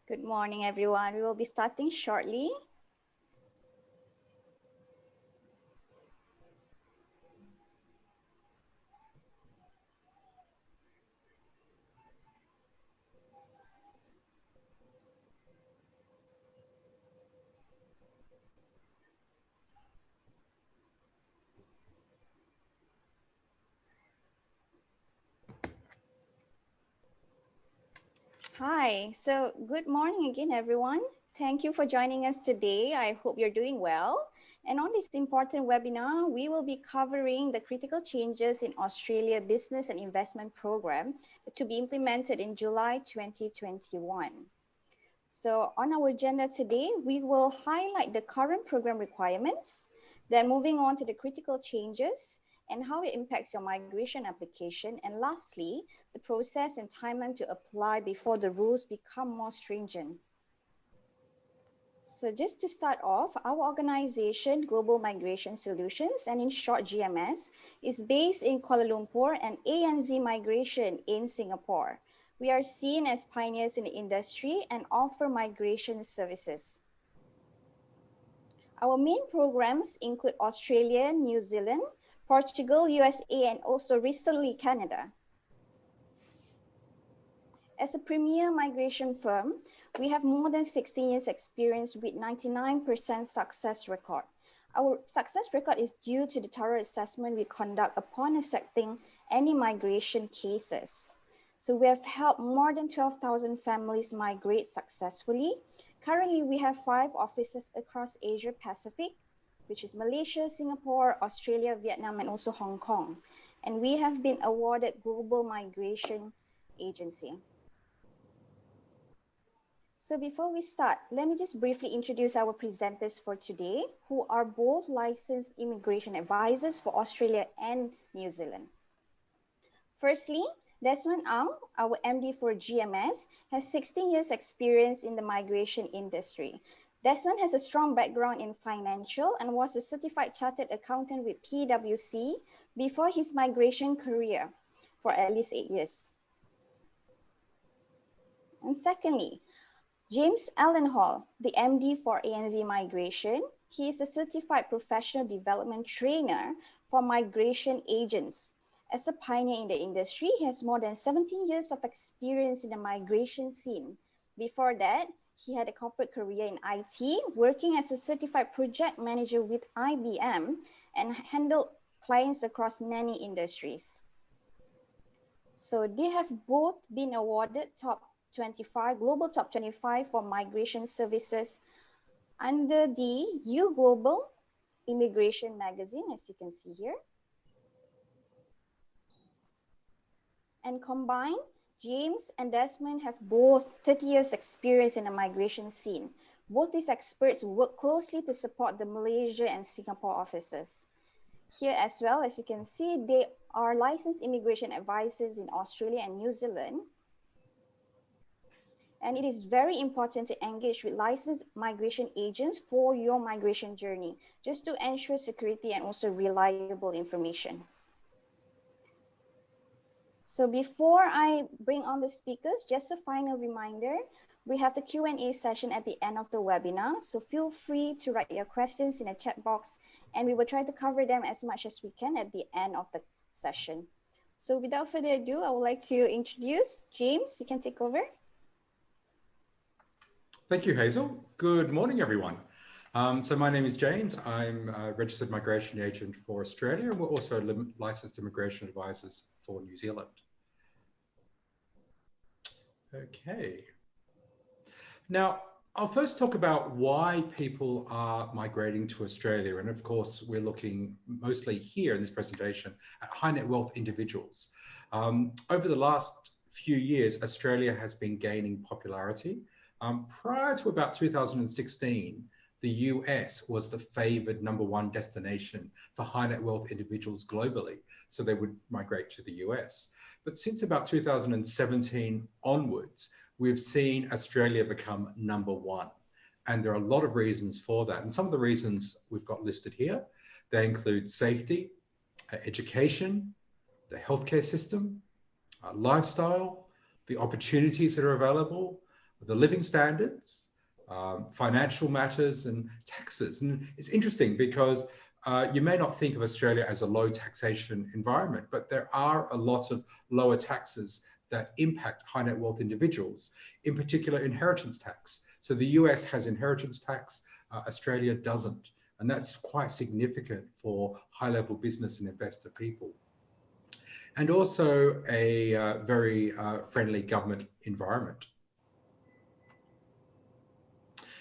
Good morning, everyone. We will be starting shortly. Hi, so good morning again, everyone. Thank you for joining us today. I hope you're doing well. And on this important webinar, we will be covering the critical changes in Australia Business and Investment Program to be implemented in July 2021. So on our agenda today, we will highlight the current program requirements, then moving on to the critical changes and how it impacts your migration application. And lastly, the process and timeline to apply before the rules become more stringent. So just to start off, our organization, Global Migration Solutions, and in short GMS, is based in Kuala Lumpur and ANZ Migration in Singapore. We are seen as pioneers in the industry and offer migration services. Our main programs include Australia, New Zealand, Portugal, USA, and also recently Canada. As a premier migration firm, we have more than 16 years experience with 99% success record. Our success record is due to the thorough assessment we conduct upon accepting any migration cases. So we have helped more than 12,000 families migrate successfully. Currently, we have 5 offices across Asia Pacific, which is Malaysia, Singapore, Australia, Vietnam, and also Hong Kong. And we have been awarded Global Migration Agency. So before we start, let me just briefly introduce our presenters for today, who are both licensed immigration advisors for Australia and New Zealand. Firstly, Desmond Ang, our MD for GMS, has 16 years experience in the migration industry. Desmond has a strong background in financial and was a certified chartered accountant with PwC before his migration career for at least 8 years. And secondly, James Allen Hall, the MD for ANZ Migration. He is a certified professional development trainer for migration agents. As a pioneer in the industry, he has more than 17 years of experience in the migration scene. Before that, he had a corporate career in IT, working as a certified project manager with IBM and handled clients across many industries. So they have both been awarded Global Top 25 for migration services under the U Global Immigration Magazine, as you can see here. And combined, James and Desmond have both 30 years experience in the migration scene. Both these experts work closely to support the Malaysia and Singapore offices. Here as well, as you can see, they are licensed immigration advisors in Australia and New Zealand. And it is very important to engage with licensed migration agents for your migration journey, just to ensure security and also reliable information. So before I bring on the speakers, just a final reminder, we have the Q&A session at the end of the webinar. So feel free to write your questions in the chat box and we will try to cover them as much as we can at the end of the session. So without further ado, I would like to introduce James. You can take over. Thank you, Hazel. Good morning, everyone. So my name is James. I'm a registered migration agent for Australia, and we're also licensed immigration advisors for New Zealand. Okay. Now, I'll first talk about why people are migrating to Australia. And of course, we're looking mostly here in this presentation at high net wealth individuals. Over the last few years, Australia has been gaining popularity. Prior to about 2016, the US was the favored #1 destination for high net wealth individuals globally, so they would migrate to the US. But since about 2017 onwards, we've seen Australia become #1. And there are a lot of reasons for that. And some of the reasons we've got listed here, they include safety, education, the healthcare system, lifestyle, the opportunities that are available, the living standards, financial matters, and taxes. And it's interesting because you may not think of Australia as a low taxation environment, but there are a lot of lower taxes that impact high net wealth individuals, in particular inheritance tax. So the US has inheritance tax, Australia doesn't. And that's quite significant for high level business and investor people. And also a very friendly government environment.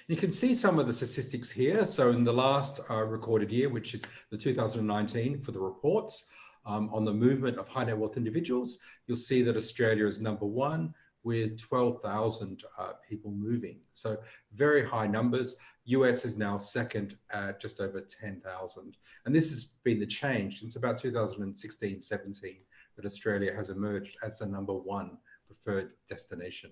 You can see some of the statistics here. So in the last recorded year, which is the 2019 for the reports on the movement of high net wealth individuals, you'll see that Australia is number one with 12,000 people moving. So very high numbers. US is now second at just over 10,000. And this has been the change since about 2016-17 that Australia has emerged as the number one preferred destination.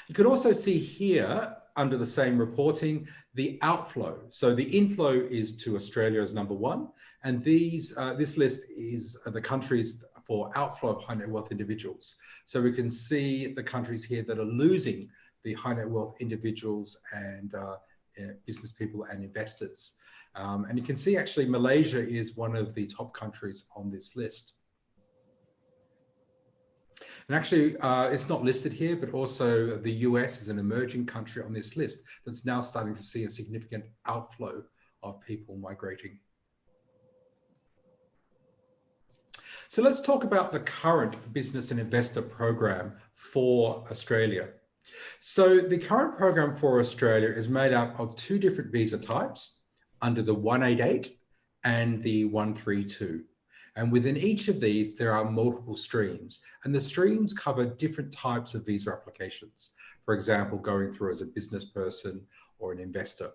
You can also see here, under the same reporting, the outflow. So the inflow is to Australia as number one, and this list is the countries for outflow of high net wealth individuals. So we can see the countries here that are losing the high net wealth individuals and business people and investors. And you can see actually Malaysia is one of the top countries on this list. And actually, it's not listed here, but also the US is an emerging country on this list that's now starting to see a significant outflow of people migrating. So let's talk about the current business and investor program for Australia. So the current program for Australia is made up of two different visa types under the 188 and the 132. And within each of these, there are multiple streams, and the streams cover different types of visa applications. For example, going through as a business person or an investor.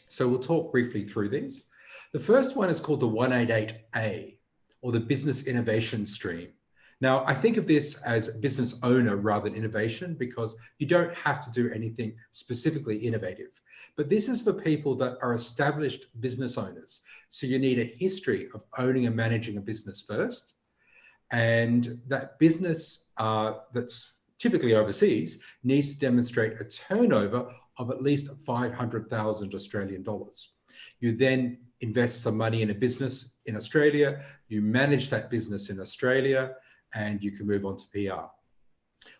So we'll talk briefly through these. The first one is called the 188A, or the business innovation stream. Now, I think of this as business owner rather than innovation, because you don't have to do anything specifically innovative. But this is for people that are established business owners. So you need a history of owning and managing a business first. And that business that's typically overseas needs to demonstrate a turnover of at least 500,000 Australian dollars. You then invest some money in a business in Australia, you manage that business in Australia, and you can move on to PR.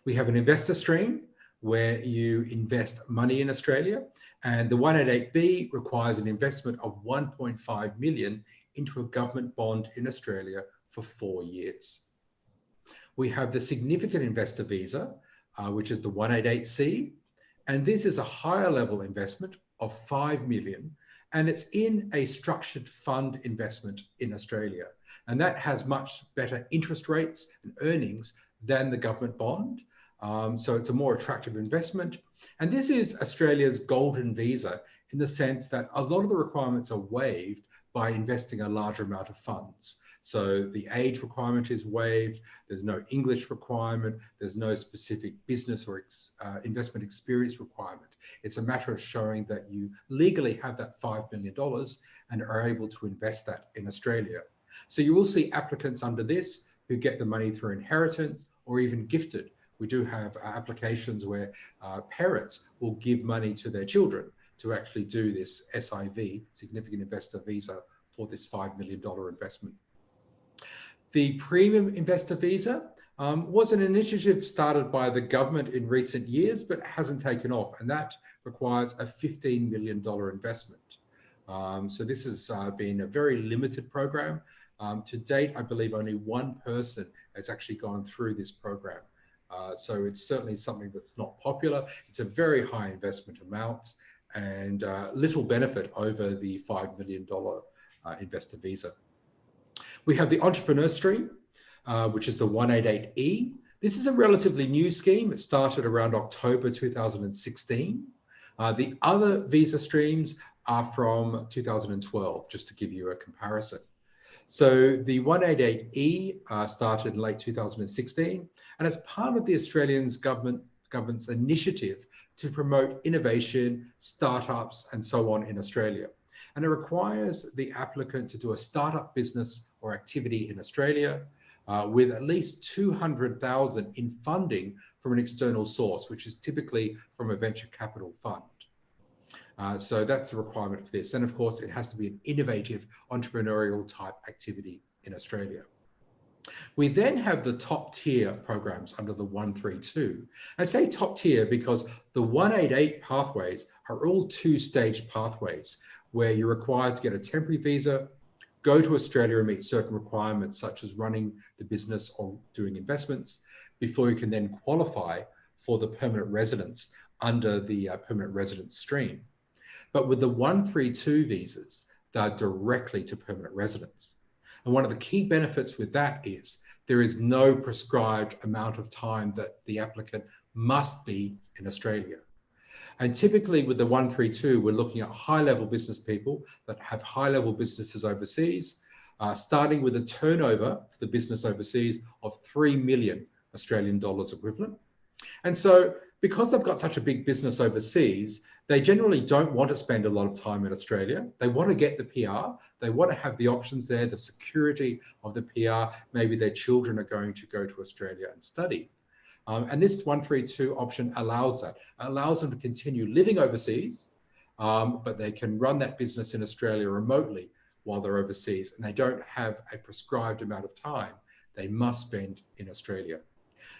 We have an investor stream where you invest money in Australia, and the 188B requires an investment of 1.5 million into a government bond in Australia for 4 years. We have the significant investor visa, which is the 188C, and this is a higher level investment of 5 million, and it's in a structured fund investment in Australia. And that has much better interest rates and earnings than the government bond. So it's a more attractive investment. And this is Australia's golden visa in the sense that a lot of the requirements are waived by investing a larger amount of funds. So the age requirement is waived, there's no English requirement, there's no specific business or investment experience requirement. It's a matter of showing that you legally have that $5 million and are able to invest that in Australia. So you will see applicants under this who get the money through inheritance or even gifted. We do have applications where parents will give money to their children to actually do this SIV, Significant Investor Visa, for this $5 million investment. The Premium Investor Visa was an initiative started by the government in recent years, but hasn't taken off, and that requires a $15 million investment. So this has been a very limited program. To date, I believe only one person has actually gone through this program. So it's certainly something that's not popular. It's a very high investment amount and little benefit over the $5 million investor visa. We have the entrepreneur stream, which is the 188E. This is a relatively new scheme. It started around October 2016. The other visa streams are from 2012, just to give you a comparison. So the 188E started in late 2016, and it's part of the Australian government's initiative to promote innovation, startups, and so on in Australia. And it requires the applicant to do a startup business or activity in Australia, with at least 200,000 in funding from an external source, which is typically from a venture capital fund. So that's the requirement for this. And of course, it has to be an innovative entrepreneurial type activity in Australia. We then have the top tier programs under the 132. I say top tier because the 188 pathways are all two-stage pathways where you're required to get a temporary visa, go to Australia and meet certain requirements such as running the business or doing investments before you can then qualify for the permanent residence under the permanent residence stream. But with the 132 visas, they're directly to permanent residence. And one of the key benefits with that is there is no prescribed amount of time that the applicant must be in Australia. And typically with the 132, we're looking at high-level business people that have high-level businesses overseas, starting with a turnover for the business overseas of 3 million Australian dollars equivalent. And so because they've got such a big business overseas, they generally don't want to spend a lot of time in Australia. They want to get the PR. They want to have the options there, the security of the PR. Maybe their children are going to go to Australia and study. And this 132 option allows that. It allows them to continue living overseas, but they can run that business in Australia remotely while they're overseas, and they don't have a prescribed amount of time they must spend in Australia.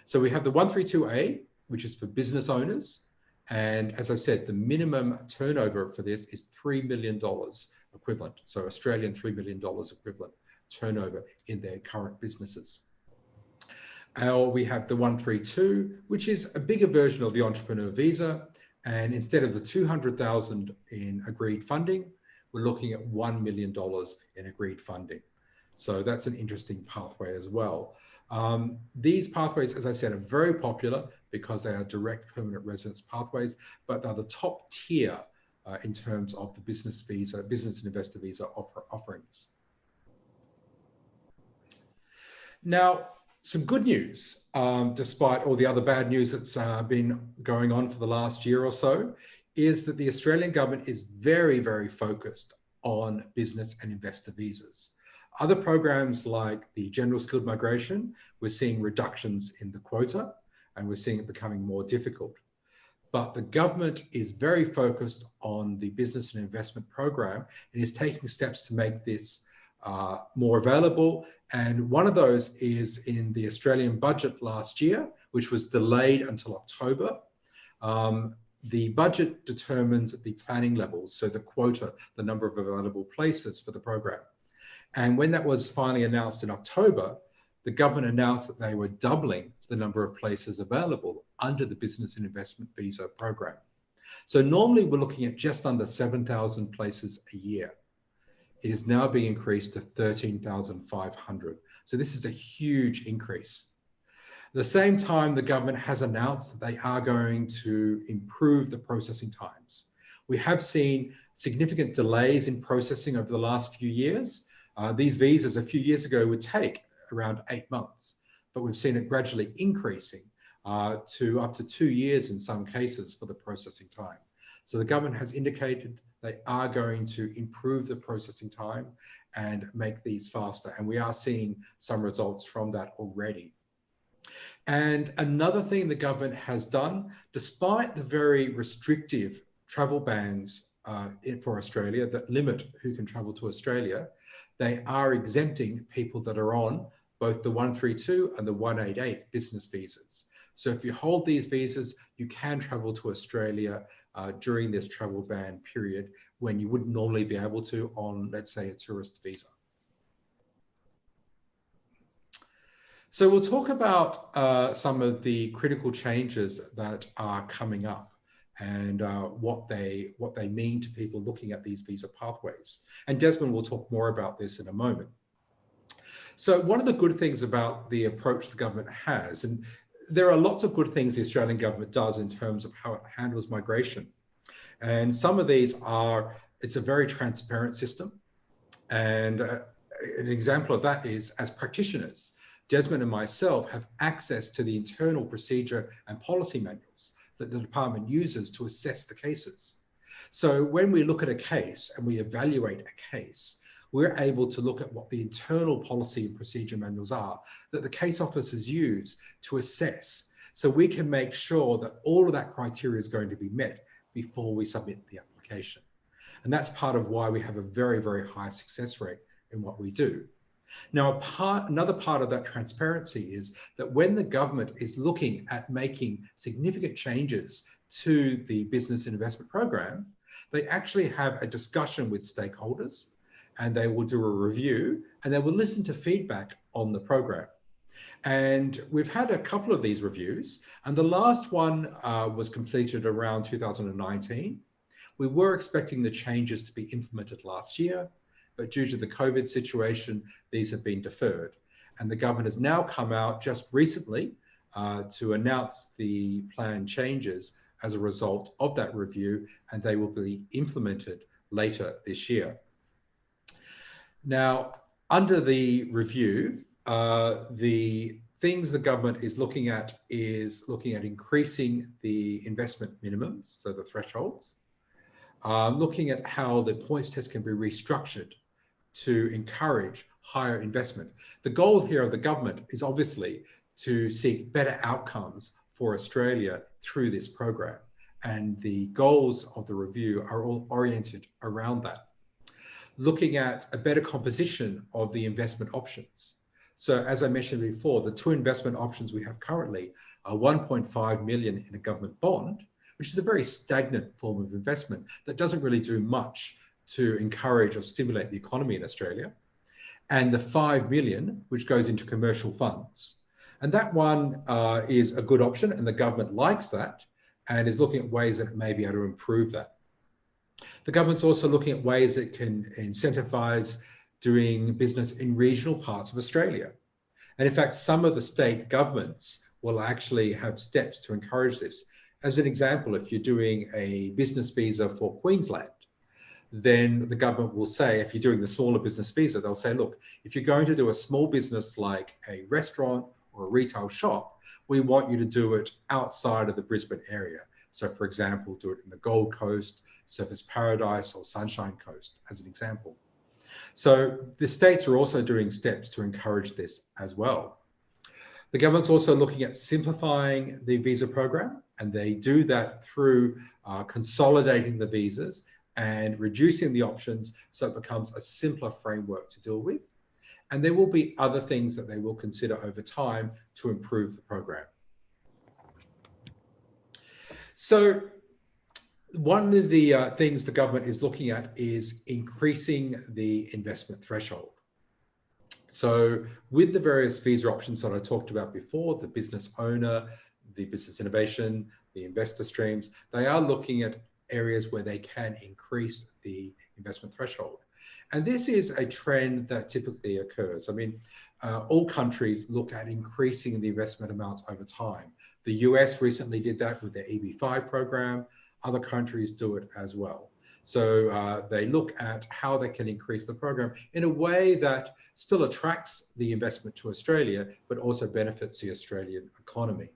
So we have the 132A, which is for business owners. And as I said, the minimum turnover for this is $3 million equivalent. So Australian $3 million equivalent turnover in their current businesses. We have the 132, which is a bigger version of the entrepreneur visa. And instead of the 200,000 in agreed funding, we're looking at $1 million in agreed funding. So that's an interesting pathway as well. These pathways, as I said, are very popular because they are direct permanent residence pathways, but they're the top tier in terms of the business visa, business and investor visa offerings. Now, some good news, despite all the other bad news that's been going on for the last year or so, is that the Australian government is very, very focused on business and investor visas. Other programs like the general skilled migration, we're seeing reductions in the quota and we're seeing it becoming more difficult. But the government is very focused on the business and investment program and is taking steps to make this more available. And one of those is in the Australian budget last year, which was delayed until October. The budget determines the planning levels, so the quota, the number of available places for the program. And when that was finally announced in October, the government announced that they were doubling the number of places available under the business and investment visa program. So normally we're looking at just under 7,000 places a year. It is now being increased to 13,500. So this is a huge increase. At the same time, the government has announced that they are going to improve the processing times. We have seen significant delays in processing over the last few years. These visas a few years ago would take around 8 months, but we've seen it gradually increasing to up to 2 years in some cases for the processing time. So the government has indicated they are going to improve the processing time and make these faster. And we are seeing some results from that already. And another thing the government has done, despite the very restrictive travel bans for Australia that limit who can travel to Australia, they are exempting people that are on both the 132 and the 188 business visas. So if you hold these visas, you can travel to Australia during this travel ban period when you wouldn't normally be able to on, let's say, a tourist visa. So we'll talk about some of the critical changes that are coming up and what they mean to people looking at these visa pathways. And Desmond will talk more about this in a moment. So one of the good things about the approach the government has, and there are lots of good things the Australian government does in terms of how it handles migration. And some of these are, it's a very transparent system. And an example of that is, as practitioners, Desmond and myself have access to the internal procedure and policy manuals that the department uses to assess the cases. So when we look at a case and we evaluate a case, we're able to look at what the internal policy and procedure manuals are that the case officers use to assess. So we can make sure that all of that criteria is going to be met before we submit the application. And that's part of why we have a very, very high success rate in what we do. Now, another part of that transparency is that when the government is looking at making significant changes to the business and investment program, they actually have a discussion with stakeholders, and they will do a review, and they will listen to feedback on the program. And we've had a couple of these reviews, and the last one was completed around 2019. We were expecting the changes to be implemented last year, but due to the COVID situation, these have been deferred. And the government has now come out just recently to announce the planned changes as a result of that review, and they will be implemented later this year. Now, under the review, the things the government is looking at increasing the investment minimums, so the thresholds, looking at how the points test can be restructured to encourage higher investment. The goal here of the government is obviously to seek better outcomes for Australia through this program. And the goals of the review are all oriented around that. Looking at a better composition of the investment options. So as I mentioned before, the two investment options we have currently are 1.5 million in a government bond, which is a very stagnant form of investment that doesn't really do much to encourage or stimulate the economy in Australia, and the 5 million, which goes into commercial funds. And that one is a good option, and the government likes that and is looking at ways that it may be able to improve that. The government's also looking at ways it can incentivize doing business in regional parts of Australia. And in fact, some of the state governments will actually have steps to encourage this. As an example, if you're doing a business visa for Queensland, then the government will say, if you're doing the smaller business visa, they'll say, look, if you're going to do a small business like a restaurant or a retail shop, we want you to do it outside of the Brisbane area. So for example, do it in the Gold Coast, Surfers Paradise or Sunshine Coast, as an example. So the states are also doing steps to encourage this as well. The government's also looking at simplifying the visa program, and they do that through consolidating the visas and reducing the options so it becomes a simpler framework to deal with. And there will be other things that they will consider over time to improve the program. So one of the things the government is looking at is increasing the investment threshold. So with the various visa options that I talked about before, the business owner, the business innovation, the investor streams, they are looking at areas where they can increase the investment threshold. And this is a trend that typically occurs. I mean, all countries look at increasing the investment amounts over time. The US recently did that with their EB5 program. Other countries do it as well. So they look at how they can increase the program in a way that still attracts the investment to Australia, but also benefits the Australian economy.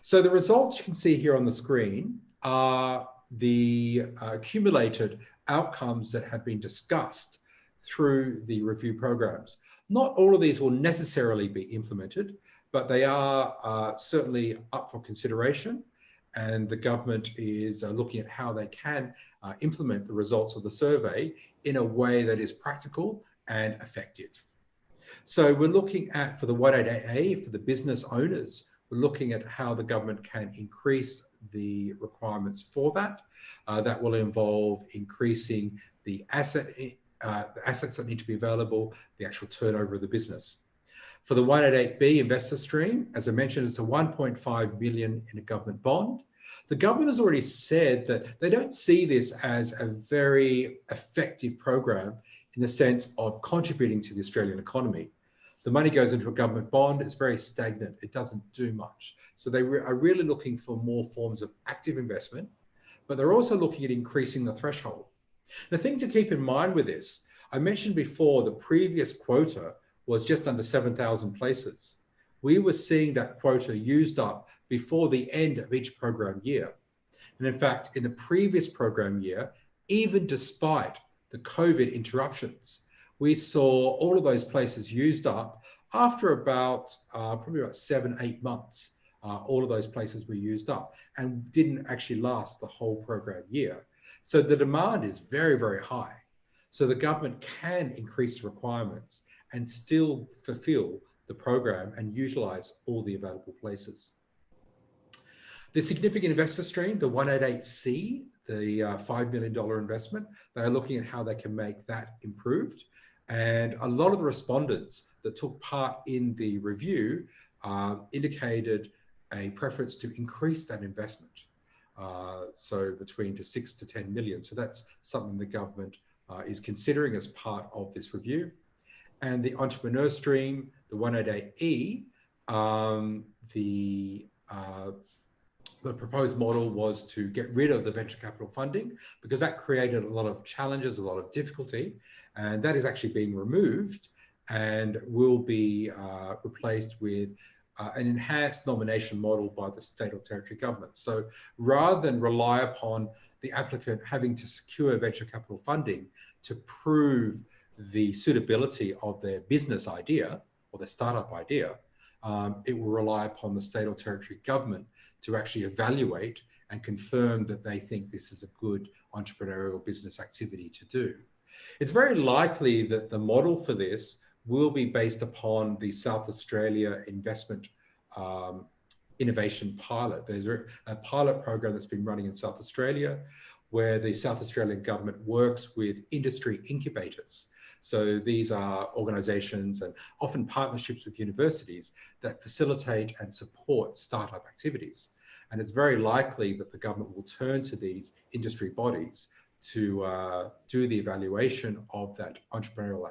So the results you can see here on the screen are the accumulated outcomes that have been discussed through the review programs. Not all of these will necessarily be implemented, but they are certainly up for consideration. And the government is looking at how they can implement the results of the survey in a way that is practical and effective. So we're looking at, for the 188A, for the business owners, we're looking at how the government can increase the requirements for that. That will involve increasing the assets that need to be available, the actual turnover of the business. For the 188B investor stream, as I mentioned, it's a 1.5 million in a government bond. The government has already said that they don't see this as a very effective program in the sense of contributing to the Australian economy. The money goes into a government bond, it's very stagnant, it doesn't do much. So they are really looking for more forms of active investment, but they're also looking at increasing the threshold. The thing to keep in mind with this, I mentioned before the previous quota was just under 7,000 places. We were seeing that quota used up before the end of each program year. And in fact, in the previous program year, even despite the COVID interruptions, we saw all of those places used up after about probably about 7-8 months. All of those places were used up and didn't actually last the whole program year. So the demand is very, very high. So the government can increase requirements and still fulfill the program and utilize all the available places. The significant investor stream, the 188C, the $5 million investment, they're looking at how they can make that improved. And a lot of the respondents that took part in the review indicated a preference to increase that investment. So between to 6 to 10 million. So that's something the government is considering as part of this review. And the entrepreneur stream, the 188E, the proposed model was to get rid of the venture capital funding because that created a lot of challenges, a lot of difficulty, and that is actually being removed and will be replaced with an enhanced nomination model by the state or territory government. So rather than rely upon the applicant having to secure venture capital funding to prove the suitability of their business idea or their startup idea, it will rely upon the state or territory government to actually evaluate and confirm that they think this is a good entrepreneurial business activity to do. It's very likely that the model for this will be based upon the South Australia Investment Innovation Pilot. There's a pilot program that's been running in South Australia where the South Australian government works with industry incubators. So these are organizations and often partnerships with universities that facilitate and support startup activities. And it's very likely that the government will turn to these industry bodies to do the evaluation of that entrepreneurial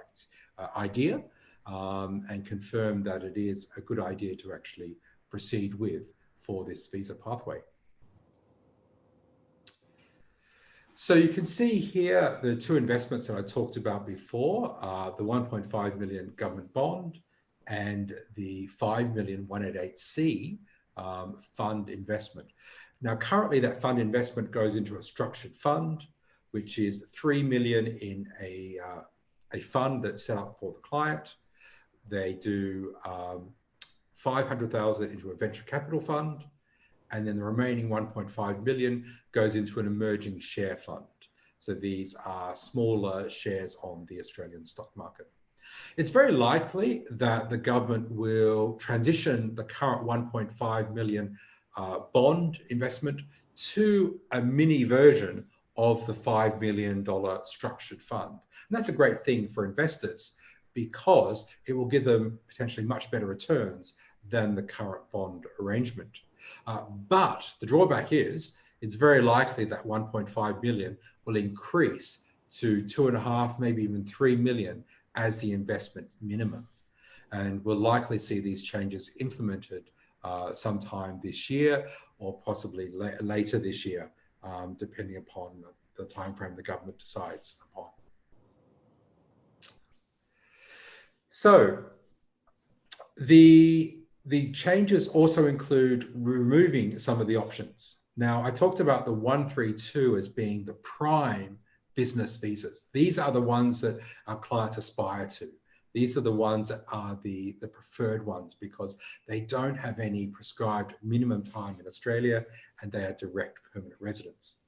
idea and confirm that it is a good idea to actually proceed with for this visa pathway. So you can see here the two investments that I talked about before, the 1.5 million government bond and the 5 million 188C fund investment. Now, currently that fund investment goes into a structured fund, which is 3 million in a fund that's set up for the client. They do 500,000 into a venture capital fund, and then the remaining 1.5 million goes into an emerging share fund. So these are smaller shares on the Australian stock market. It's very likely that the government will transition the current 1.5 million bond investment to a mini version of the $5 million structured fund. And that's a great thing for investors because it will give them potentially much better returns than the current bond arrangement. But the drawback is it's very likely that 1.5 million will increase to 2.5, maybe even 3 million as the investment minimum. And we'll likely see these changes implemented sometime this year or possibly later this year, depending upon the timeframe the government decides upon. So the changes also include removing some of the options. Now, I talked about the 132 as being the prime business visas. These are the ones that our clients aspire to. These are the ones that are the preferred ones because they don't have any prescribed minimum time in Australia and they are direct permanent residents.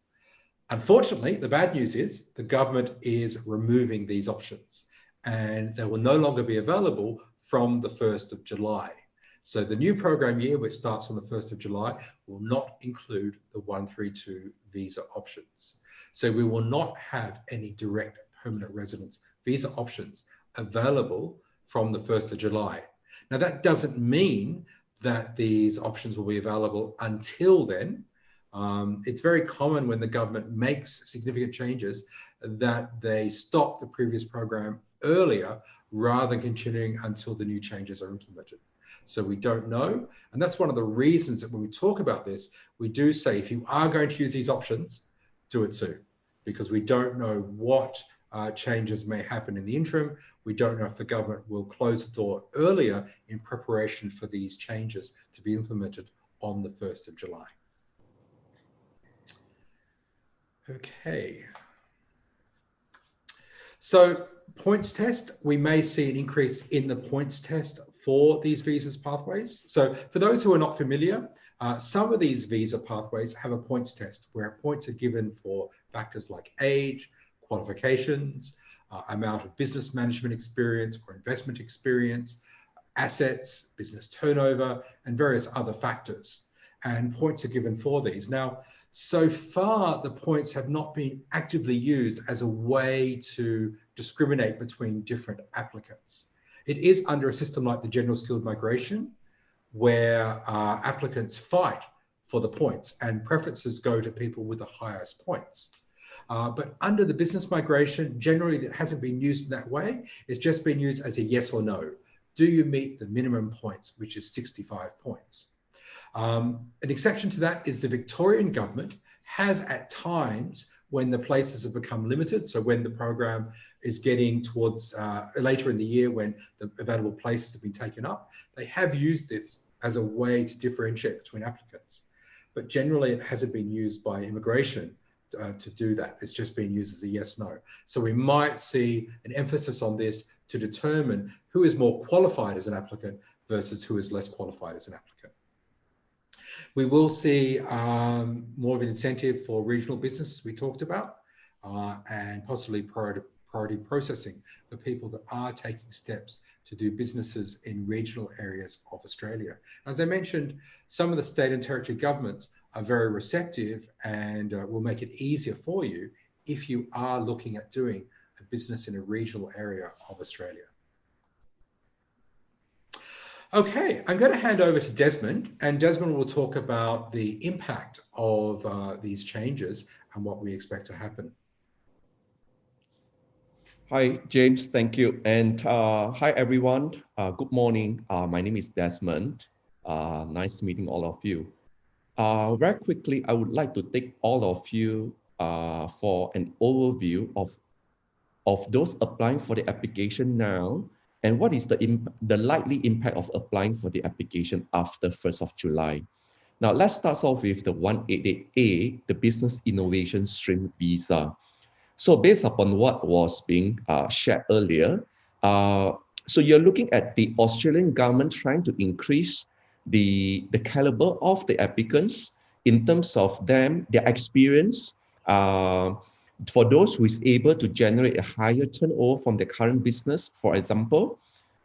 Unfortunately, the bad news is the government is removing these options and they will no longer be available from the 1st of July. So the new program year, which starts on the 1st of July, will not include the 132 visa options. So we will not have any direct permanent residence visa options available from the 1st of July. Now, that doesn't mean that these options will be available until then. It's very common when the government makes significant changes that they stop the previous program earlier rather than continuing until the new changes are implemented. So we don't know. And that's one of the reasons that when we talk about this, we do say, if you are going to use these options, do it soon, because we don't know what changes may happen in the interim. We don't know if the government will close the door earlier in preparation for these changes to be implemented on the 1st of July. Okay. So points test, we may see an increase in the points test for these visas pathways. So for those who are not familiar, some of these visa pathways have a points test where points are given for factors like age, qualifications, amount of business management experience or investment experience, assets, business turnover, and various other factors. And points are given for these. Now, so far, the points have not been actively used as a way to discriminate between different applicants. It is under a system like the General Skilled Migration, where applicants fight for the points and preferences go to people with the highest points. But under the business migration, generally that hasn't been used in that way. It's just been used as a yes or no. Do you meet the minimum points, which is 65 points? An exception to that is the Victorian government has at times when the places have become limited, so when the program is getting towards later in the year when the available places have been taken up, they have used this as a way to differentiate between applicants. But generally it hasn't been used by immigration to do that. It's just been used as a yes/no. So we might see an emphasis on this to determine who is more qualified as an applicant versus who is less qualified as an applicant. We will see more of an incentive for regional businesses we talked about and possibly priority processing for people that are taking steps to do businesses in regional areas of Australia. As I mentioned, some of the state and territory governments are very receptive and will make it easier for you if you are looking at doing a business in a regional area of Australia. Okay, I'm going to hand over to Desmond, and Desmond will talk about the impact of these changes and what we expect to happen. Hi, James. Thank you. And hi, everyone. Good morning. My name is Desmond. Nice meeting all of you. Very quickly, I would like to take all of you for an overview of those applying for the application now and what is the likely impact of applying for the application after 1st of July. Now, let's start off with the 188A, the Business Innovation Stream Visa. So based upon what was being shared earlier, so you're looking at the Australian government trying to increase the caliber of the applicants in terms of their experience, for those who is able to generate a higher turnover from the current business, for example.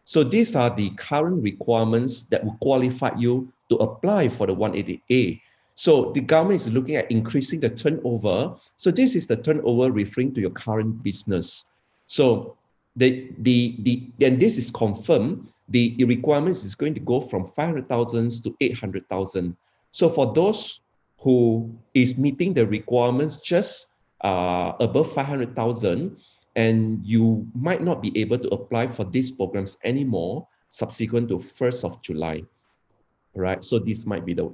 So these are the current requirements that will qualify you to apply for the 188A. So the government is looking at increasing the turnover. So this is the turnover referring to your current business. So and this is confirmed, the requirements is going to go from 500,000 to 800,000. So for those who is meeting the requirements just above 500,000, and you might not be able to apply for these programs anymore subsequent to 1st of July. Right, so this might be the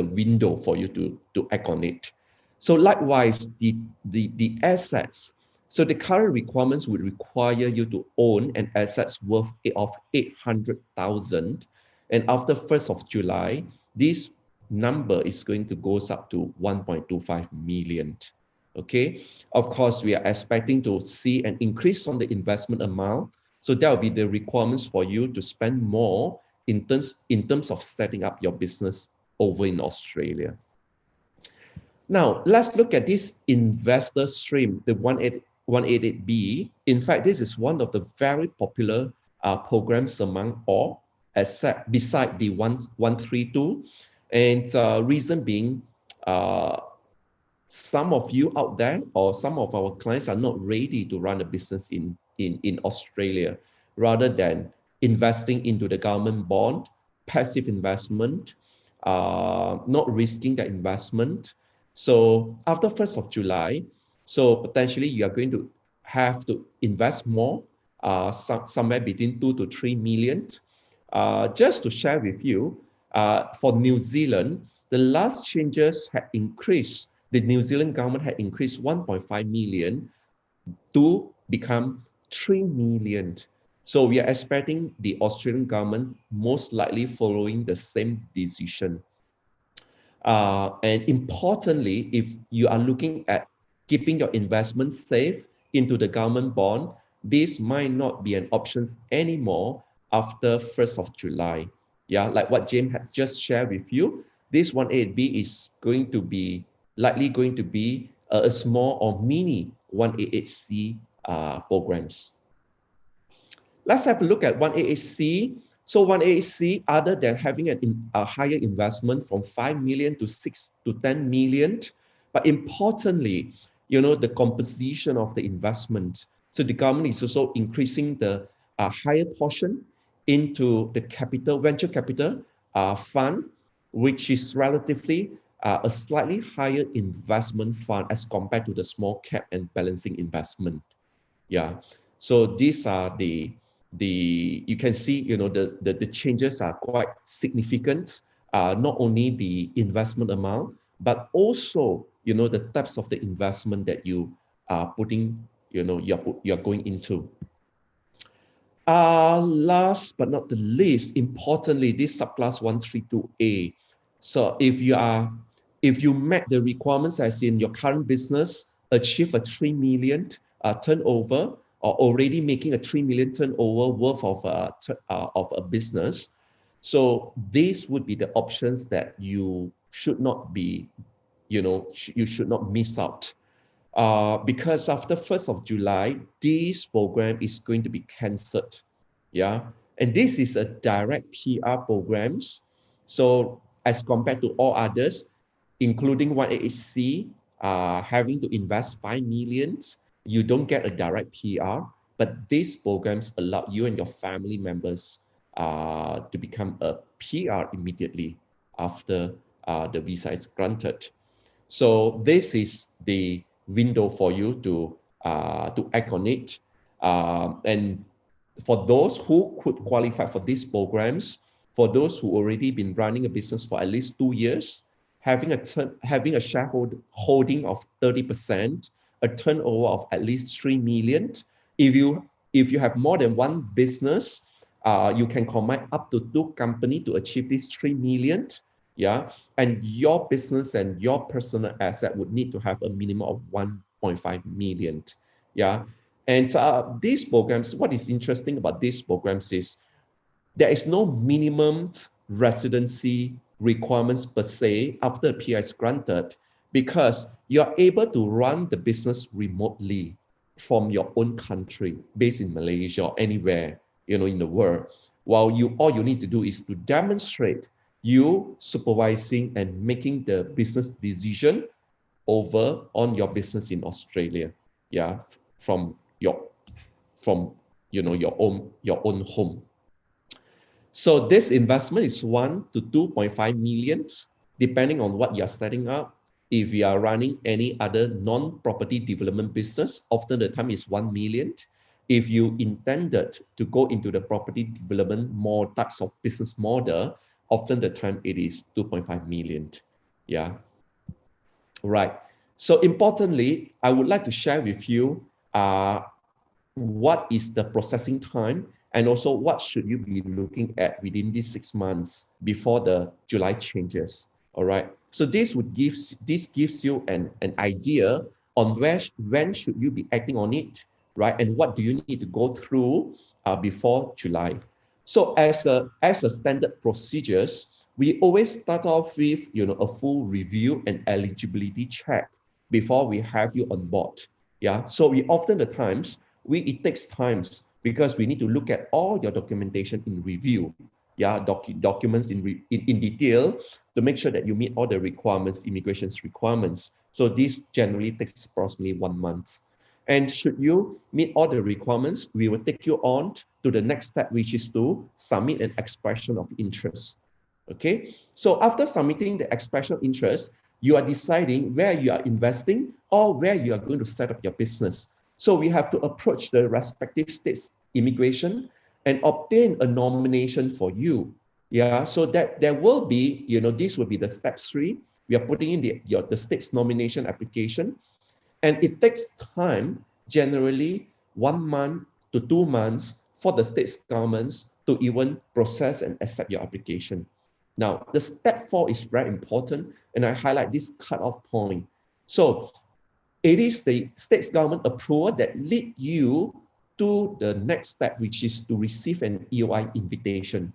window for you to act on it. So likewise, the assets. So the current requirements would require you to own an assets worth of 800,000, and after 1st of July, this number is going to go up to 1.25 million. Okay, of course, we are expecting to see an increase on the investment amount. So that will be the requirements for you to spend more in terms of setting up your business over in Australia. Now, let's look at this investor stream, the 188B. In fact, this is one of the very popular programs among all, except beside the 132. And reason being, some of you out there or some of our clients are not ready to run a business in Australia, rather than investing into the government bond, passive investment, not risking the investment. So after 1st of July, so potentially you are going to have to invest more, somewhere between 2 to 3 million. Just to share with you, for New Zealand, the last changes had increased. The New Zealand government had increased 1.5 million to become 3 million. So we are expecting the Australian government most likely following the same decision. And importantly, if you are looking at keeping your investment safe into the government bond, this might not be an option anymore after 1st of July. Yeah, like what James has just shared with you, this 188B is going to be likely going to be a small or mini 188C programs. Let's have a look at 188C. So 188C, other than having a higher investment from 5 million to 6 to 10 million, but importantly, the composition of the investment. So the government is also increasing the higher portion into the venture capital fund, which is relatively a slightly higher investment fund as compared to the small cap and balancing investment. Yeah. So these are you can see, the changes are quite significant. Not only the investment amount, but also, the types of the investment that you are putting, you're going into. Last but not the least, importantly, this subclass 132A. So if you met the requirements as in your current business, achieve a 3 million turnover, or already making a 3 million turnover worth of a business. So these would be the options that you should not be, you should not miss out. Because after 1st of July, this program is going to be cancelled. Yeah. And this is a direct PR programs. So as compared to all others, including 188C, having to invest 5 million, you don't get a direct PR, but these programs allow you and your family members to become a PR immediately after the visa is granted. So this is the window for you to act on it. And for those who could qualify for these programs, for those who already been running a business for at least 2 years, having a shareholder holding of 30%, a turnover of at least 3 million. If you have more than one business, you can combine up to 2 companies to achieve this 3 million. Yeah, and your business and your personal asset would need to have a minimum of 1.5 million. Yeah, and these programs, what is interesting about these programs is there is no minimum residency requirements per se after a PR is granted, because you're able to run the business remotely from your own country, based in Malaysia or anywhere, in the world. While all you need to do is to demonstrate you supervising and making the business decision over on your business in Australia. Yeah, from your own home. So this investment is 1 to 2.5 million, depending on what you're setting up. If you are running any other non-property development business, often the time is 1 million. If you intended to go into the property development more types of business model, often the time it is 2.5 million. Yeah. Right. So importantly, I would like to share with you what is the processing time, and also what should you be looking at within these 6 months before the July changes. All right. So this gives you an idea on when should you be acting on it, right? And what do you need to go through before July. So as a standard procedures, we always start off with a full review and eligibility check before we have you on board. Yeah. So it takes times because we need to look at all your documentation in review. Yeah, documents in detail to make sure that you meet all the requirements, immigration's requirements. So this generally takes approximately 1 month. And should you meet all the requirements, we will take you on to the next step, which is to submit an expression of interest. Okay, so after submitting the expression of interest, you are deciding where you are investing or where you are going to set up your business. So we have to approach the respective states immigration and obtain a nomination for you. Yeah, so that there will be, this will be the step 3. We are putting in the state's nomination application, and it takes time, generally 1 month to 2 months, for the state's governments to even process and accept your application. Now, the step 4 is very important, and I highlight this cutoff point. So it is the state's government approval that lead you to the next step, which is to receive an EOI invitation.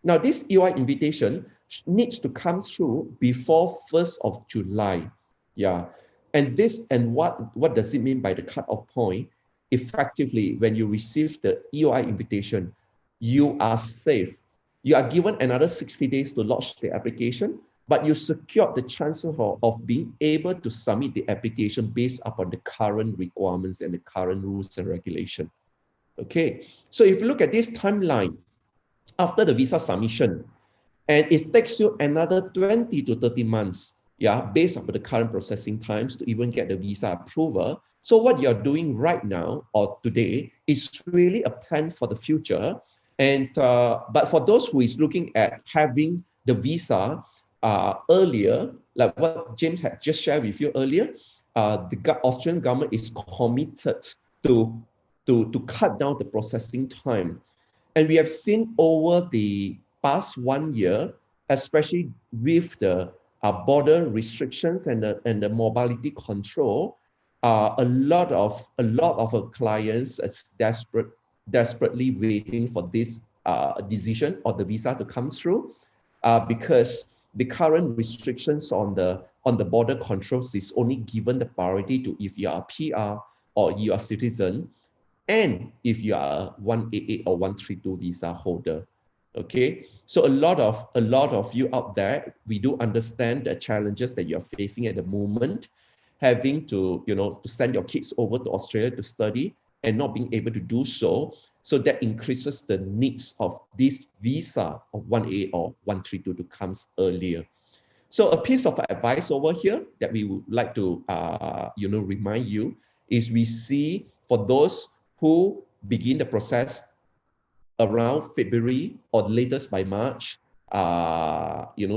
Now, this EOI invitation needs to come through before 1st of July. Yeah. And what does it mean by the cutoff point? Effectively, when you receive the EOI invitation, you are safe. You are given another 60 days to lodge the application, but you secure the chances of being able to submit the application based upon the current requirements and the current rules and regulations. Okay, so if you look at this timeline, after the visa submission, and it takes you another 20 to 30 months, yeah, based on the current processing times to even get the visa approval. So what you're doing right now or today is really a plan for the future. And but for those who is looking at having the visa earlier, like what James had just shared with you earlier, the Australian government is committed to cut down the processing time. And we have seen over the past 1 year, especially with the border restrictions and the mobility control, a lot of our clients is desperately waiting for this decision or the visa to come through, because the current restrictions on the border controls is only given the priority to if you are a PR or you are a citizen, and if you are a 188 or 132 visa holder. Okay, so a lot of you out there, we do understand the challenges that you're facing at the moment, having to, to send your kids over to Australia to study and not being able to do so. So that increases the needs of this visa of 188 or 132 to come earlier. So a piece of advice over here that we would like to, remind you is we see for those who begin the process around February or latest by March,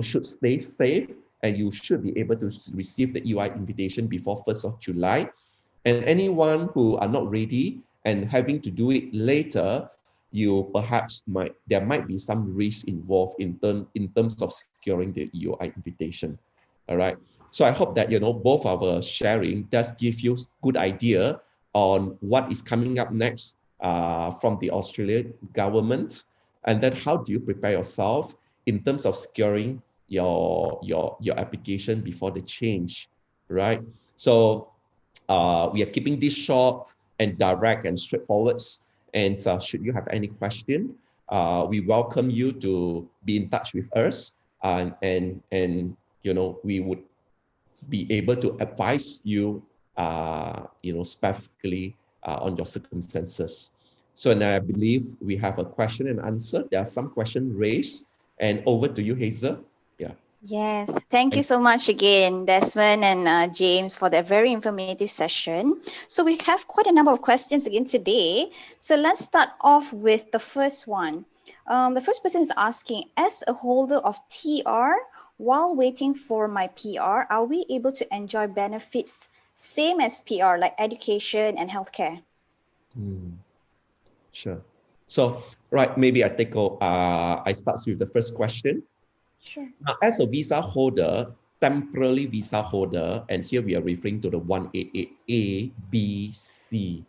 should stay safe, and you should be able to receive the EY invitation before 1st of July. And anyone who are not ready and having to do it later, there might be some risk involved in terms of securing the EOI invitation. All right. So I hope that both our sharing does give you good idea on what is coming up next from the Australian government, and then how do you prepare yourself in terms of securing your application before the change, right? So we are keeping this short and direct and straightforward. And should you have any question, we welcome you to be in touch with us, and we would be able to advise you, specifically on your circumstances. So now I believe we have a question and answer. There are some questions raised, and over to you, Hazel. Yeah. Yes, thank you so much again, Desmond and James, for that very informative session. So we have quite a number of questions again today. So let's start off with the first one. The first person is asking, as a holder of TR, while waiting for my PR, are we able to enjoy benefits same as PR, like education and healthcare? Sure. So, right, maybe I start with the first question. Sure. Now, as a visa holder, temporary visa holder, and here we are referring to the 188A, B, C.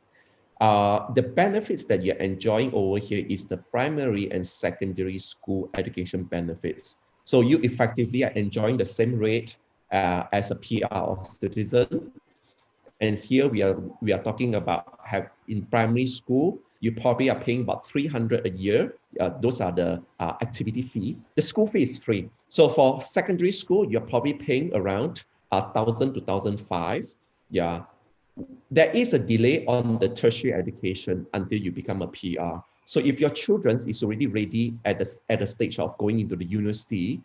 The benefits that you're enjoying over here is the primary and secondary school education benefits. So you effectively are enjoying the same rate as a PR or citizen. And here we are talking about in primary school, you probably are paying about 300 a year. Those are the activity fee. The school fee is free. So for secondary school, you're probably paying around 1,000 to 1,500. Yeah. There is a delay on the tertiary education until you become a PR. So if your children is already ready at the stage of going into the university,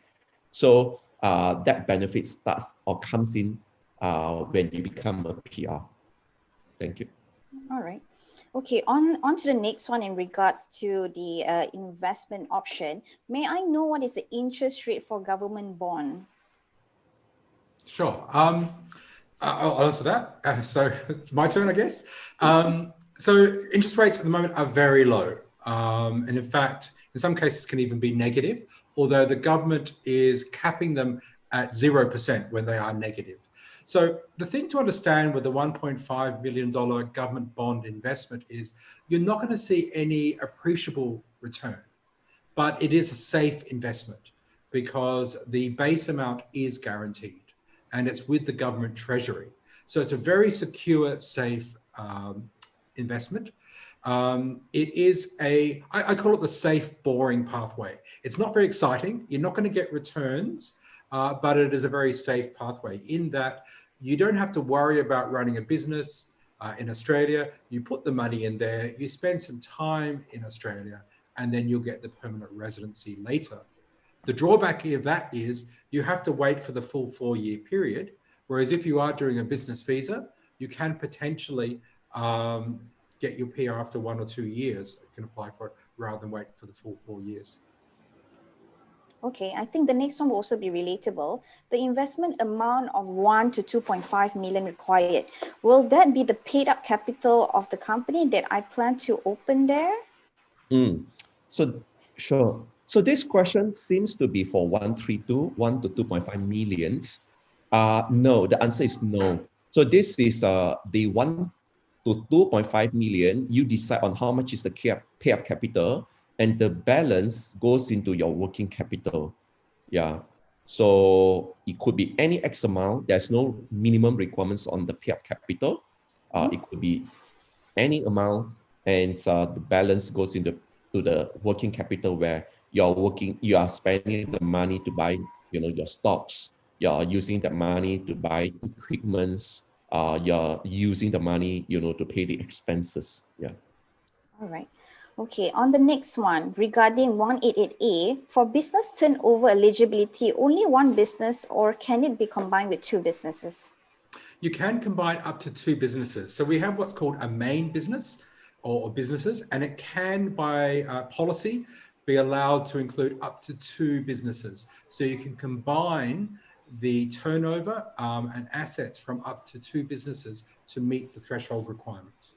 so that benefit starts or comes in when you become a PR. Thank you. All right. Okay, on to the next one in regards to the investment option. May I know what is the interest rate for government bond? Sure. I'll answer that. So my turn, I guess. So interest rates at the moment are very low. And in fact, in some cases can even be negative, although the government is capping them at 0% when they are negative. So the thing to understand with the $1.5 million government bond investment is you're not going to see any appreciable return, but it is a safe investment because the base amount is guaranteed and it's with the government treasury. So it's a very secure, safe investment. It is I call it the safe, boring pathway. It's not very exciting. You're not going to get returns, but it is a very safe pathway in that you don't have to worry about running a business in Australia. You put the money in there, you spend some time in Australia, and then you'll get the permanent residency later. The drawback of that is you have to wait for the full 4-year period. Whereas if you are doing a business visa, you can potentially get your PR after 1 or 2 years. You can apply for it rather than wait for the full 4 years. Okay, I think the next one will also be relatable. The investment amount of 1 to 2.5 million required. Will that be the paid up capital of the company that I plan to open there? So, sure. So this question seems to be for 1 to 2.5 million. No, the answer is no. So this is the 1 to 2.5 million. You decide on how much is the pay up capital, and the balance goes into your working capital. Yeah. So it could be any X amount. There's no minimum requirements on the pay up capital. It could be any amount, and the balance goes into the working capital where you are spending the money to buy, your stocks. You're using the money to buy equipments. You're using the money, to pay the expenses. Yeah. All right. Okay, on the next one, regarding 188A, for business turnover eligibility, only one business, or can it be combined with 2 businesses? You can combine up to 2 businesses. So we have what's called a main business or businesses, and it can, by policy, be allowed to include up to 2 businesses. So you can combine the turnover and assets from up to 2 businesses to meet the threshold requirements.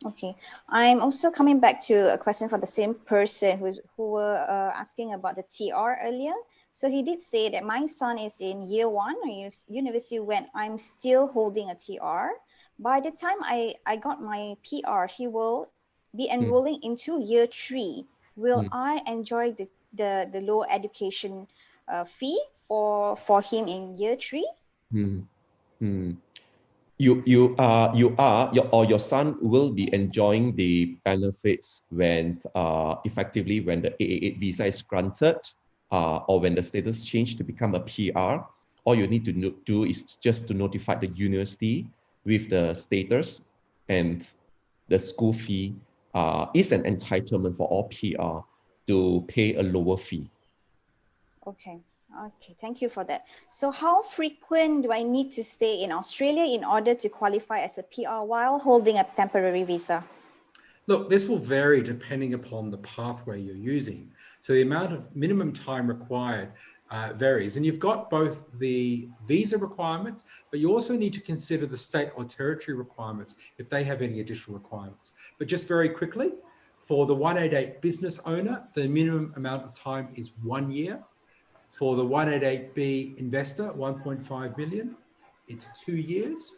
Okay, I'm also coming back to a question for the same person who were asking about the TR earlier. So he did say that my son is in year 1 or university when I'm still holding a TR. By the time I got my PR, he will be enrolling into year 3. Will I enjoy the low education fee for him in year 3? Your son will be enjoying the benefits when effectively when the AA8 visa is granted, or when the status change to become a PR. All you need to do is just to notify the university with the status, and the school fee is an entitlement for all PR to pay a lower fee. Okay. Okay, thank you for that. So how frequent do I need to stay in Australia in order to qualify as a PR while holding a temporary visa? Look, this will vary depending upon the pathway you're using. So the amount of minimum time required varies. And you've got both the visa requirements, but you also need to consider the state or territory requirements if they have any additional requirements. But just very quickly, for the 188 business owner, the minimum amount of time is 1 year. For the 188B investor, 1.5 million, it's 2 years.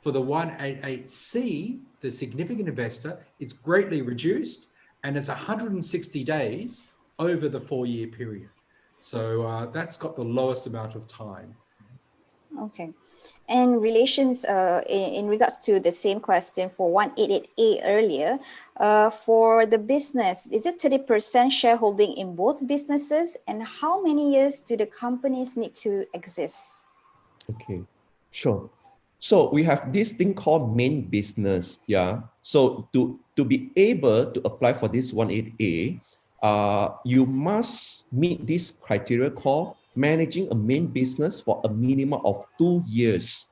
For the 188C, the significant investor, it's greatly reduced and it's 160 days over the 4-year period. So that's got the lowest amount of time. Okay. And relations in regards to the same question for 188A earlier, for the business, is it 30% shareholding in both businesses? And how many years do the companies need to exist? Okay, sure. So we have this thing called main business. Yeah. So to be able to apply for this 188A, you must meet this criteria called managing a main business for a minimum of 2 years,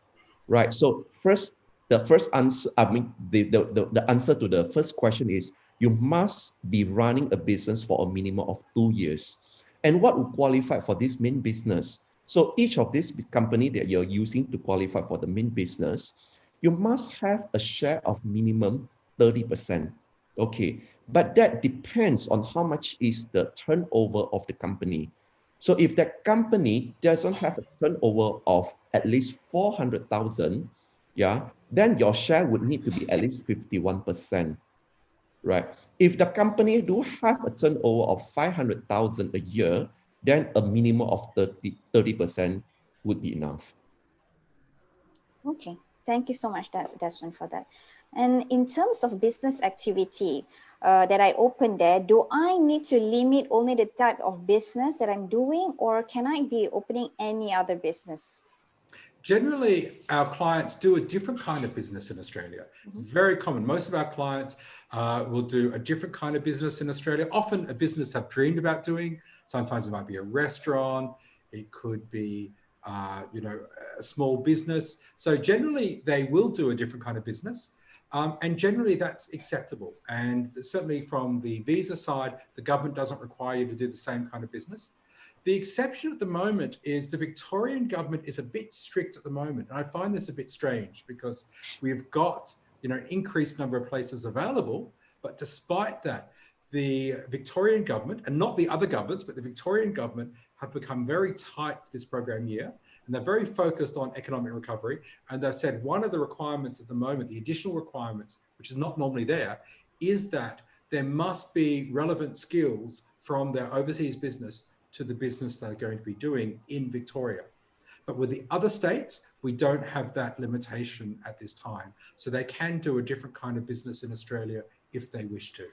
right? So the first answer, the answer to the first question is you must be running a business for a minimum of 2 years. And what would qualify for this main business? So each of these company that you're using to qualify for the main business, you must have a share of minimum 30%. Okay, but that depends on how much is the turnover of the company. So if that company doesn't have a turnover of at least 400,000, yeah, then your share would need to be at least 51%, right? If the company do have a turnover of 500,000 a year, then a minimum of 30% would be enough. Okay, thank you so much, Desmond, for that. And in terms of business activity that I opened there, do I need to limit only the type of business that I'm doing, or can I be opening any other business? Generally, our clients do a different kind of business in Australia. It's very common. Most of our clients will do a different kind of business in Australia, often a business they've dreamed about doing. Sometimes it might be a restaurant. It could be, a small business. So generally, they will do a different kind of business. And generally, that's acceptable. And certainly from the visa side, the government doesn't require you to do the same kind of business. The exception at the moment is the Victorian government is a bit strict at the moment. And I find this a bit strange because we've got, an increased number of places available. But despite that, the Victorian government, and not the other governments, but the Victorian government have become very tight for this program year. And they're very focused on economic recovery. And they've said one of the requirements at the moment, the additional requirements, which is not normally there, is that there must be relevant skills from their overseas business to the business they're going to be doing in Victoria. But with the other states, we don't have that limitation at this time. So they can do a different kind of business in Australia if they wish to.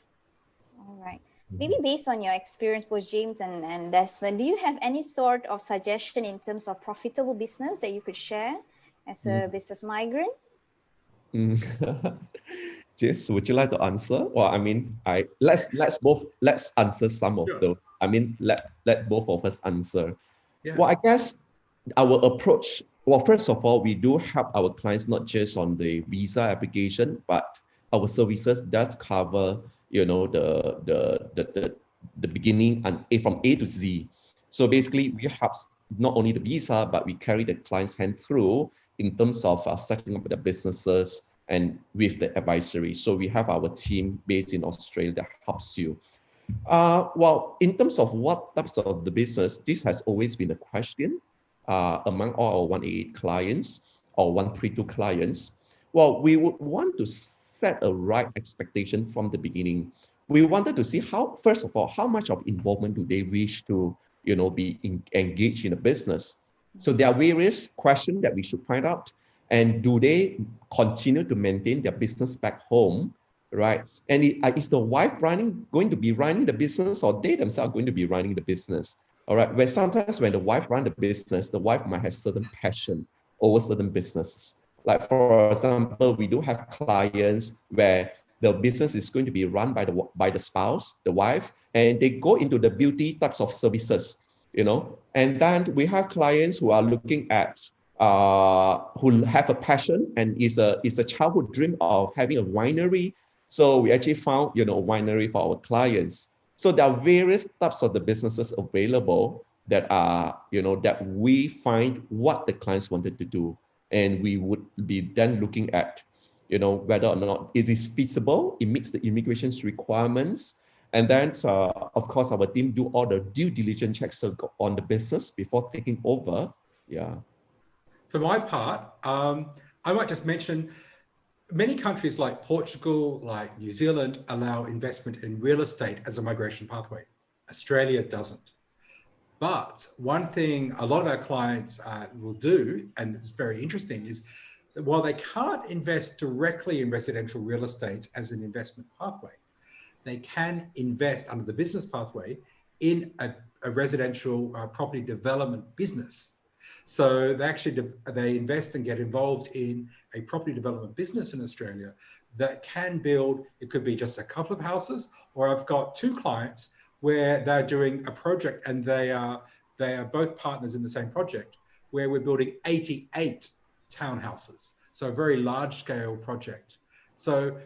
All right. Maybe based on your experience, both James and Desmond, do you have any sort of suggestion in terms of profitable business that you could share as a business migrant? James, would you like to answer? Well, I mean, let's answer some of Sure. those. I mean, let both of us answer. Yeah. Well, I guess our approach, well, first of all, we do help our clients not just on the visa application, but our services does cover, the beginning and from A to Z. So basically, we help not only the visa, but we carry the client's hand through in terms of setting up the businesses and with the advisory. So we have our team based in Australia that helps you. Well, in terms of what types of the business, this has always been a question among all our 188 clients or 132 clients. Well, we would want to set a right expectation from the beginning. We wanted to see first of all, how much of involvement do they wish to, be engaged in a business. So there are various questions that we should find out. And do they continue to maintain their business back home, right? And is the wife going to be running the business, or they themselves going to be running the business? All right. Where sometimes when the wife runs the business, the wife might have certain passion over certain businesses. Like for example, we do have clients where the business is going to be run by the spouse, the wife, and they go into the beauty types of services, And then we have clients who are looking at who have a passion and is a childhood dream of having a winery. So we actually found, winery for our clients. So there are various types of the businesses available that are, that we find what the clients wanted to do. And we would be then looking at, whether or not it is feasible, it meets the immigration's requirements. And then, of course, our team do all the due diligence checks on the business before taking over. Yeah. For my part, I might just mention many countries like Portugal, like New Zealand, allow investment in real estate as a migration pathway. Australia doesn't. But one thing a lot of our clients will do, and it's very interesting, is that while they can't invest directly in residential real estate as an investment pathway, they can invest under the business pathway in a residential property development business. So they invest and get involved in a property development business in Australia that can build, it could be just a couple of houses, or I've got two clients where they're doing a project and they are both partners in the same project where we're building 88 townhouses. So a very large scale project. So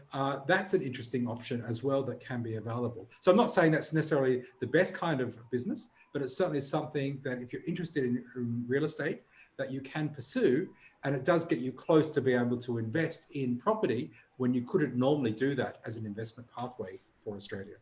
that's an interesting option as well that can be available. So I'm not saying that's necessarily the best kind of business, but it's certainly something that if you're interested in real estate, that you can pursue. And it does get you close to being able to invest in property when you couldn't normally do that as an investment pathway for Australia.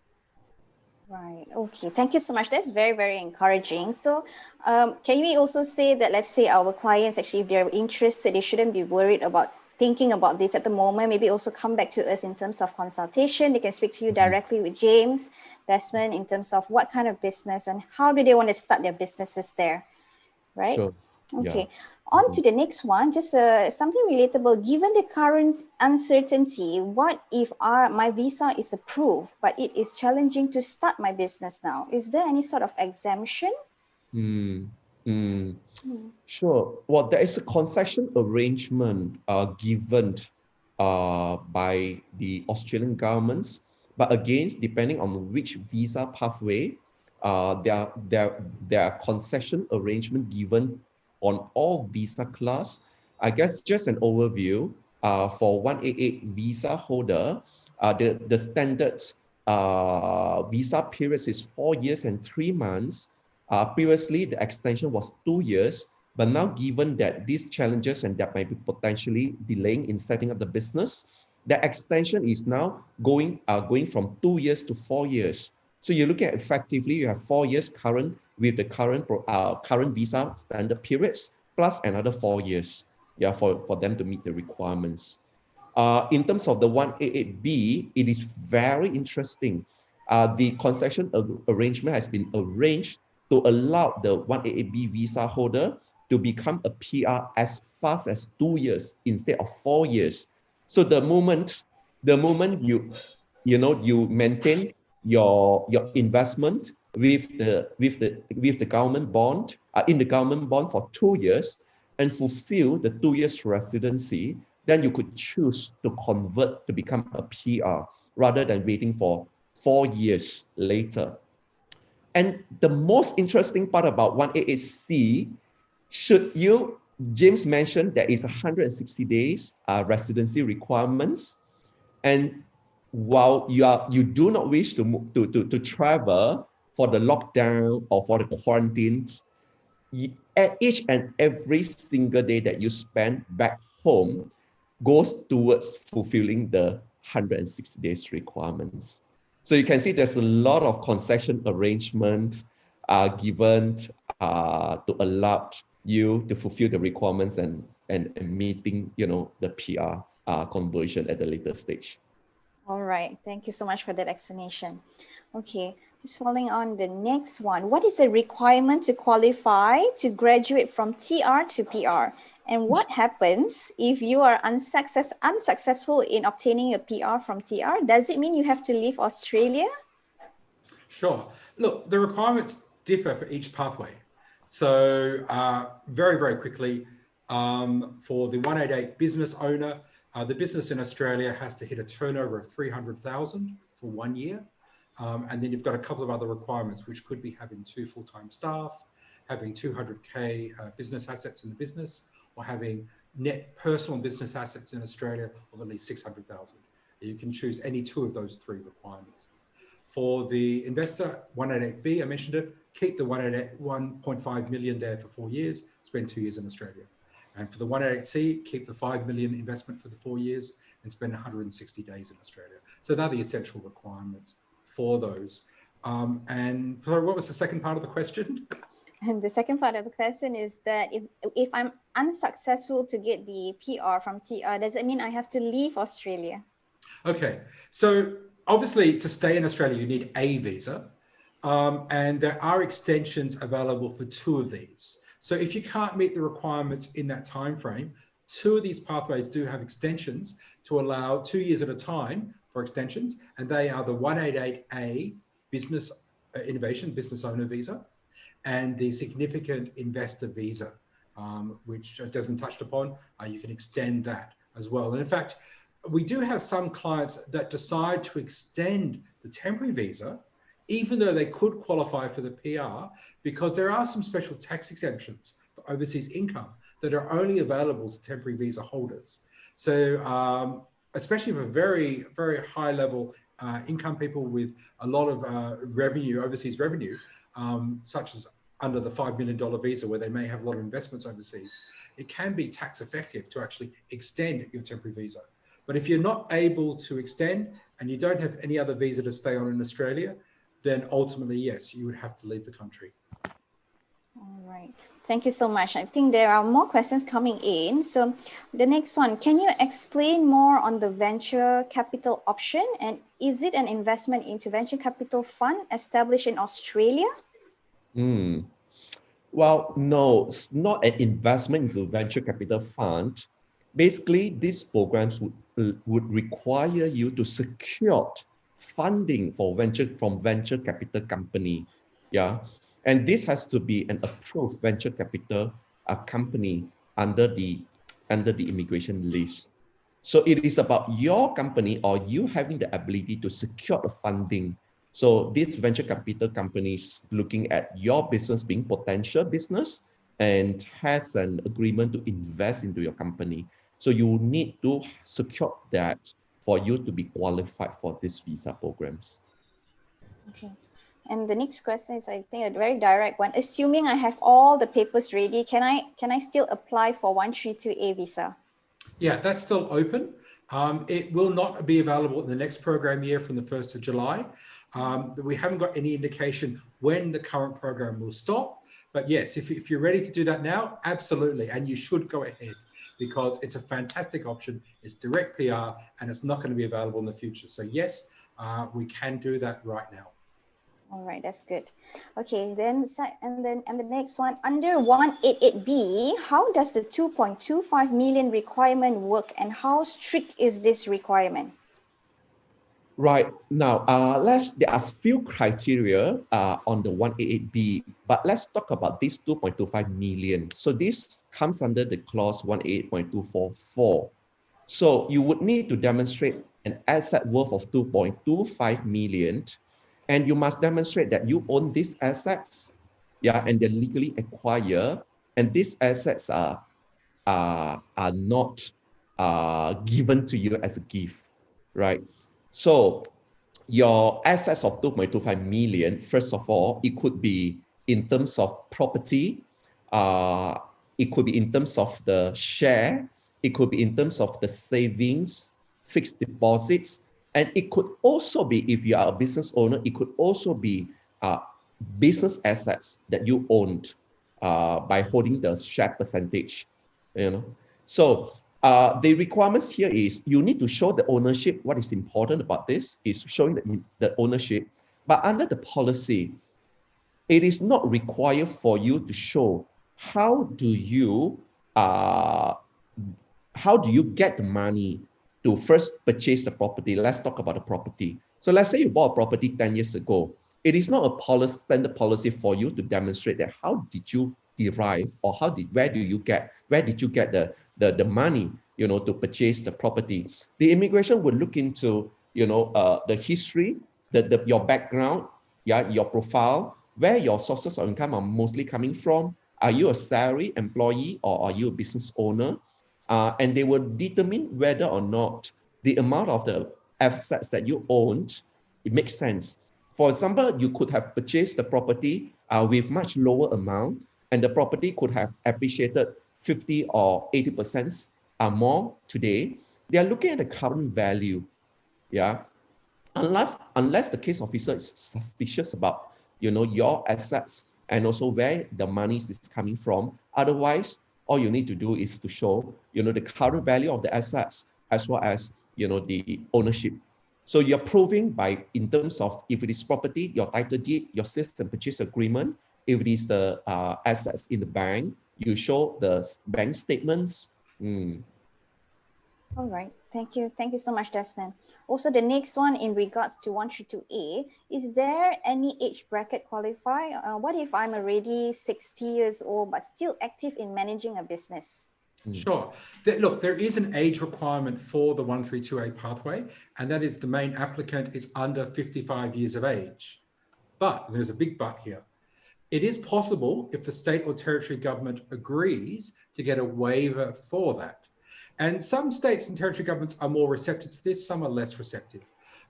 Right. Okay. Thank you so much. That's very, very encouraging. So, can we also say that, let's say our clients actually, if they're interested, they shouldn't be worried about thinking about this at the moment. Maybe also come back to us in terms of consultation. They can speak to you Mhm. directly with James Desmond in terms of what kind of business and how do they want to start their businesses there, right? Sure. Yeah. Okay, on Mhm. to the next one. Just something relatable. Given the current uncertainty, what if my visa is approved, but it is challenging to start my business now? Is there any sort of exemption? Mm, mm. Hmm. Sure. Well, there is a concession arrangement given by the Australian governments, but again, depending on which visa pathway, there are concession arrangement given on all visa class. I guess just an overview for 188 visa holder, the standard visa periods is 4 years and 3 months. Previously, the extension was 2 years, but now given that these challenges and that might be potentially delaying in setting up the business, the extension is now going from 2 years to 4 years. So you're looking at effectively, you have 4 years current with the current visa standard periods, plus another 4 years, yeah, for them to meet the requirements. In terms of the 188B, it is very interesting. The concession arrangement has been arranged to allow the 188B visa holder to become a PR as fast as 2 years instead of 4 years. So the moment you maintain your investment with the government bond in the government bond for 2 years and fulfill the 2 years residency, then you could choose to convert to become a PR rather than waiting for 4 years later. And the most interesting part about 188C, should you, James mentioned there is 160 days residency requirements. And while you do not wish to travel for the lockdown or for the quarantines, each and every single day that you spend back home goes towards fulfilling the 160 days requirements. So you can see there's a lot of concession arrangement given to allow you to fulfill the requirements and meeting the PR conversion at a later stage. All right. Thank you so much for that explanation. Okay, just following on the next one. What is the requirement to qualify to graduate from TR to PR? And what happens if you are unsuccessful in obtaining a PR from TR? Does it mean you have to leave Australia? Sure. Look, the requirements differ for each pathway. So very, very quickly, for the 188 business owner, the business in Australia has to hit a turnover of 300,000 for 1 year. And then you've got a couple of other requirements, which could be having 2 full-time staff, having 200K business assets in the business, or having net personal business assets in Australia of at least 600,000. You can choose any 2 of those 3 requirements. For the investor, 188B, I mentioned it, keep the 1.5 million there for 4 years, spend 2 years in Australia. And for the 188C, keep the 5 million investment for the 4 years and spend 160 days in Australia. So they're the essential requirements for those. And sorry, what was the second part of the question? And the second part of the question is that if I'm unsuccessful to get the PR from TR, does it mean I have to leave Australia? Okay, so obviously to stay in Australia, you need a visa. And there are extensions available for 2 of these. So if you can't meet the requirements in that time frame, 2 of these pathways do have extensions to allow 2 years at a time for extensions, and they are the 188A business innovation business owner visa and the significant investor visa, which Desmond touched upon. You can extend that as well. And in fact, we do have some clients that decide to extend the temporary visa, even though they could qualify for the PR, because there are some special tax exemptions for overseas income that are only available to temporary visa holders. So especially for very, very high level income people with a lot of revenue, overseas revenue, such as under the $5 million visa where they may have a lot of investments overseas, it can be tax effective to actually extend your temporary visa. But if you're not able to extend and you don't have any other visa to stay on in Australia, then ultimately, yes, you would have to leave the country. All right. Thank you so much. I think there are more questions coming in. So the next one, can you explain more on the venture capital option? And is it an investment into venture capital fund established in Australia? Well, no, it's not an investment into venture capital fund. Basically, these programs would require you to secure funding from venture capital company. Yeah. And this has to be an approved venture capital company under the immigration list. So it is about your company or you having the ability to secure the funding. So these venture capital companies looking at your business being potential business and has an agreement to invest into your company. So you need to secure that for you to be qualified for these visa programs. Okay. And the next question is, I think, a very direct one. Assuming I have all the papers ready, can I still apply for 132A visa? Yeah, that's still open. It will not be available in the next program year from the 1st of July. We haven't got any indication when the current program will stop. But yes, if you're ready to do that now, absolutely. And you should go ahead because it's a fantastic option. It's direct PR and it's not going to be available in the future. So yes, we can do that right now. All right, that's good. Okay, then the next one, under 188B, how does the 2.25 million requirement work and how strict is this requirement? Right now, there are few criteria on the 188B, but let's talk about this 2.25 million. So this comes under the clause 188.244. So you would need to demonstrate an asset worth of 2.25 million, and you must demonstrate that you own these assets, yeah, and they're legally acquired, and these assets are not given to you as a gift, right? So your assets of 2.25 million, first of all, it could be in terms of property, it could be in terms of the share, it could be in terms of the savings, fixed deposits, and it could also be, if you are a business owner, it could also be business assets that you owned by holding the share percentage, you know. So the requirements here is you need to show the ownership. What is important about this is showing the ownership. But under the policy, it is not required for you to show how do you get the money to first purchase the property. Let's talk about the property. So let's say you bought a property 10 years ago. It is not a standard policy for you to demonstrate that how did you derive or where did you get the money, you know, to purchase the property. The immigration would look into, you know, the history, your background, yeah, your profile, where your sources of income are mostly coming from. Are you a salary employee or are you a business owner? And they will determine whether or not the amount of the assets that you owned, it makes sense. For example, you could have purchased the property with much lower amount, and the property could have appreciated 50 or 80% more today. They are looking at the current value, yeah. Unless the case officer is suspicious about, you know, your assets and also where the money is coming from. Otherwise, all you need to do is to show, you know, the current value of the assets as well as, you know, the ownership. So you're proving by, in terms of, if it is property, your title deed, your sales and purchase agreement. If it is the assets in the bank, you show the bank statements. All right. Thank you. Thank you so much, Desmond. Also, the next one in regards to 132A, is there any age bracket qualify? What if I'm already 60 years old, but still active in managing a business? Sure. Look, there is an age requirement for the 132A pathway, and that is the main applicant is under 55 years of age. But there's a big but here. It is possible if the state or territory government agrees to get a waiver for that. And some states and territory governments are more receptive to this, some are less receptive.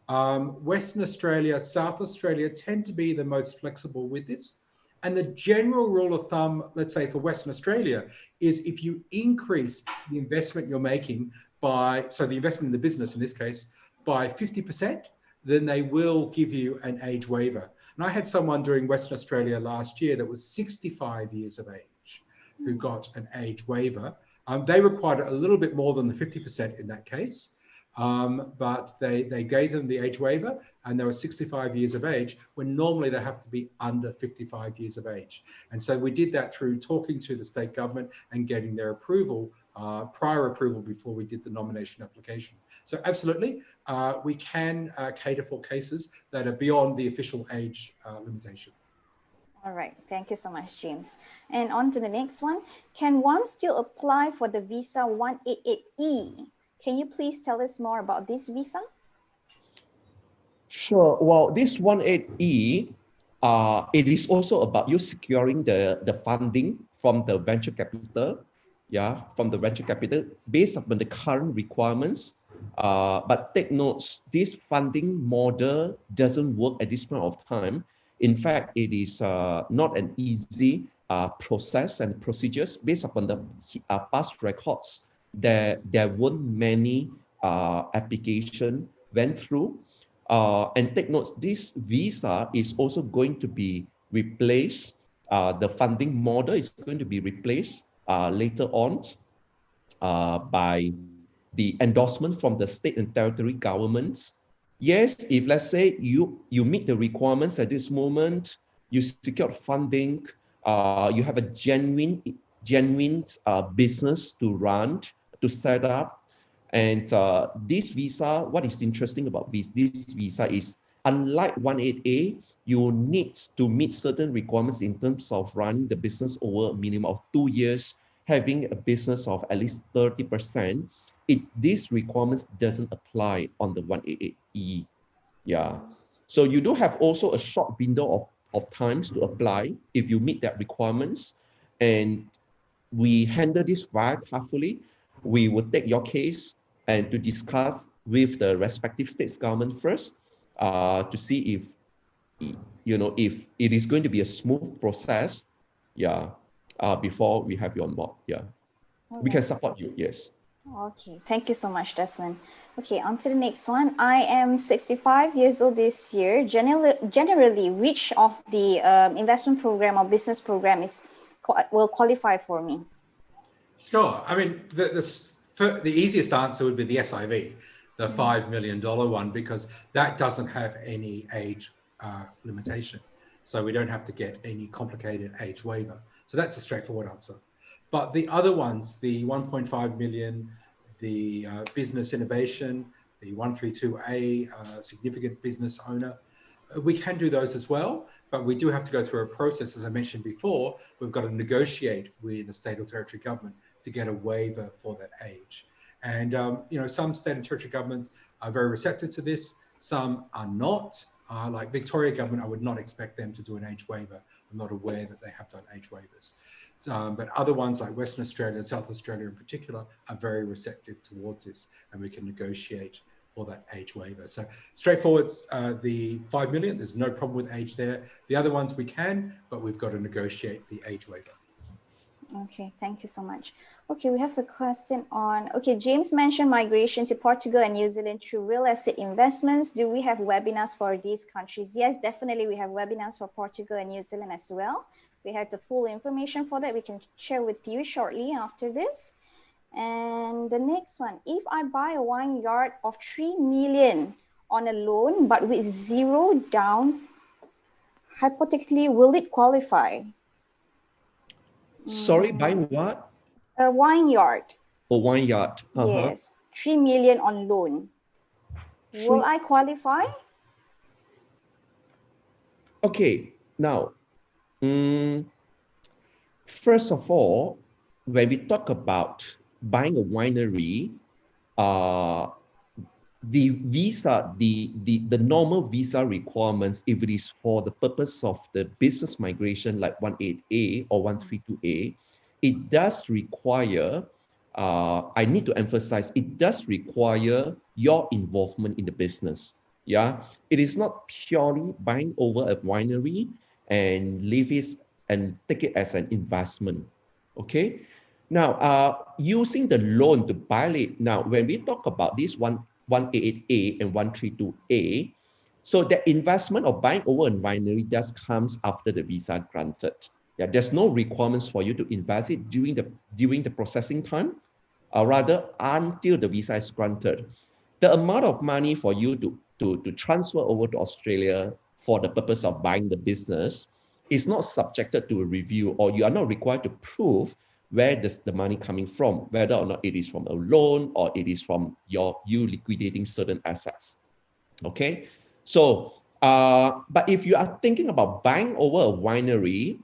Western Australia, South Australia tend to be the most flexible with this. And the general rule of thumb, let's say for Western Australia, is if you increase the investment you're making so the investment in the business in this case, by 50%, then they will give you an age waiver. And I had someone during Western Australia last year that was 65 years of age who got an age waiver. They required a little bit more than the 50% in that case, but they gave them the age waiver, and they were 65 years of age when normally they have to be under 55 years of age. And so we did that through talking to the state government and getting their approval, prior approval before we did the nomination application. So absolutely, we can cater for cases that are beyond the official age limitation. All right, thank you so much, James. And on to the next one. Can one still apply for the visa 188E? Can you please tell us more about this visa? Sure. Well, this 18E, it is also about you securing the funding from the venture capital, from the venture capital based upon the current requirements. But take notes, this funding model doesn't work at this point of time. In fact, it is not an easy process and procedures based upon the past records. There weren't many application went through. And take notes, this visa is also going to be replaced. The funding model is going to be replaced later on by the endorsement from the state and territory governments. Yes, if let's say you meet the requirements at this moment, you secure funding, you have a genuine business to run, to set up. And this visa, what is interesting about this visa is, unlike 18A, you need to meet certain requirements in terms of running the business over a minimum of 2 years, having a business of at least 30%. These requirements doesn't apply on the 188E. Yeah. So you do have also a short window of times to apply if you meet that requirements. And we handle this very carefully. We would take your case and to discuss with the respective states government first to see if if it is going to be a smooth process, before we have you on board. We can support you. Yes. Okay, thank you so much, Desmond. Okay, on to the next one. I am 65 years old this year. Generally, which of the investment program or business program will qualify for me? Sure. I mean, the easiest answer would be the SIV, the $5 million one, because that doesn't have any age limitation. So we don't have to get any complicated age waiver. So that's a straightforward answer. But the other ones, the 1.5 million, the business innovation, the 132A, significant business owner, we can do those as well. But we do have to go through a process, as I mentioned before. We've got to negotiate with the state or territory government to get a waiver for that age. And some state and territory governments are very receptive to this. Some are not. Like Victoria government, I would not expect them to do an age waiver. I'm not aware that they have done age waivers. But other ones like Western Australia and South Australia in particular are very receptive towards this, and we can negotiate for that age waiver. So straightforward, the 5 million, there's no problem with age there. The other ones we can, but we've got to negotiate the age waiver. Okay, thank you so much. Okay, we have a question on, James mentioned migration to Portugal and New Zealand through real estate investments. Do we have webinars for these countries? Yes, definitely we have webinars for Portugal and New Zealand as well. We have the full information for that. We can share with you shortly after this. And the next one, if I buy a vineyard of 3 million on a loan, but with 0 down, hypothetically, will it qualify? Sorry, buying what? A vineyard. A vineyard. Yes, 3 million on loan. Will I qualify? Okay, now, first of all, when we talk about buying a winery, the visa, the normal visa requirements, if it is for the purpose of the business migration like 18A or 132A, it does require, I need to emphasize, it does require your involvement in the business. Yeah, it is not purely buying over a winery and leave it and take it as an investment. Okay. Now, using the loan to buy it. Now, when we talk about this 188A and 132A, So the investment of buying over a winery just comes after the visa granted. Yeah, there's no requirements for you to invest it during the processing time, or rather until the visa is granted. The amount of money for you to transfer over to Australia for the purpose of buying the business is not subjected to a review, or you are not required to prove where does the money coming from, whether or not it is from a loan or it is from you liquidating certain assets. Okay, so but if you are thinking about buying over a winery,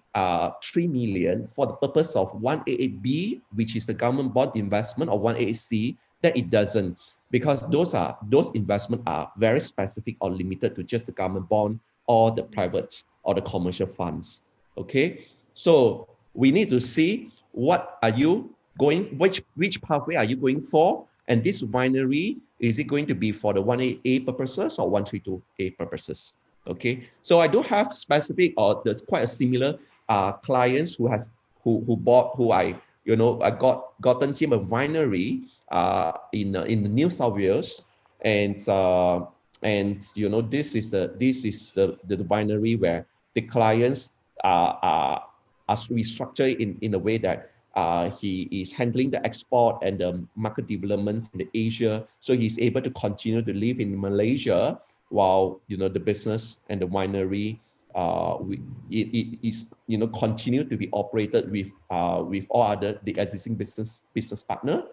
3 million for the purpose of 188B, which is the government bond investment, or 188C, then it doesn't, because those investments are very specific or limited to just the government bond or the private or the commercial funds. Okay, so we need to see what are you going, which pathway are you going for, and this winery, is it going to be for the 1A purposes or 132A purposes? Okay, so I do have specific, or there's quite a similar clients who I gotten him a winery in New South Wales, and this is the winery where the clients are restructured in a way that he is handling the export and the market developments in the Asia, so he's able to continue to live in Malaysia while the business and the winery it is continue to be operated with all other the existing business partner,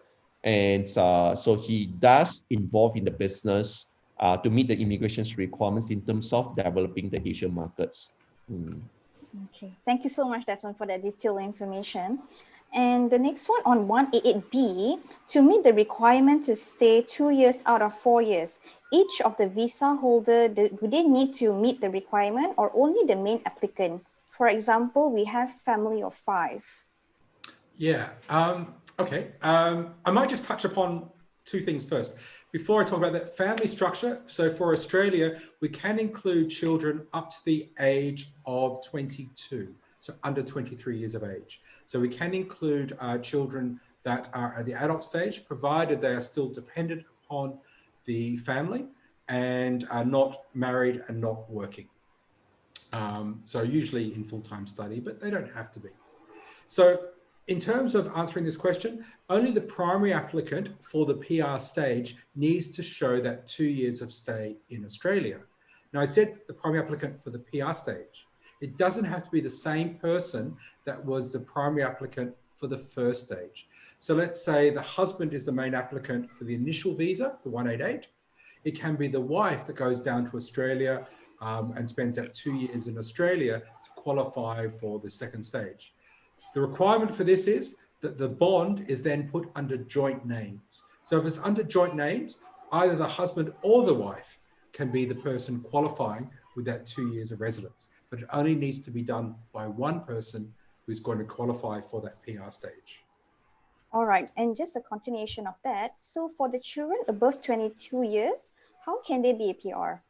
and so he does involve in the business to meet the immigration's requirements in terms of developing the Asian markets. Okay, thank you so much, Desmond, for that detailed information. And the next one on 188B, to meet the requirement to stay 2 years out of 4 years, each of the visa holder, do they need to meet the requirement, or only the main applicant? For example, we have family of 5. Yeah, okay. I might just touch upon 2 things first. Before I talk about that family structure, so for Australia, we can include children up to the age of 22, so under 23 years of age. So we can include children that are at the adult stage, provided they are still dependent upon the family and are not married and not working. So usually in full-time study, but they don't have to be. So in terms of answering this question, only the primary applicant for the PR stage needs to show that 2 years of stay in Australia. Now, I said the primary applicant for the PR stage. It doesn't have to be the same person that was the primary applicant for the first stage. So let's say the husband is the main applicant for the initial visa, the 188. It can be the wife that goes down to Australia and spends that 2 years in Australia to qualify for the second stage. The requirement for this is that the bond is then put under joint names. So if it's under joint names, either the husband or the wife can be the person qualifying with that 2 years of residence, but it only needs to be done by one person who's going to qualify for that PR stage. All right, and just a continuation of that. So for the children above 22 years, how can they be a PR?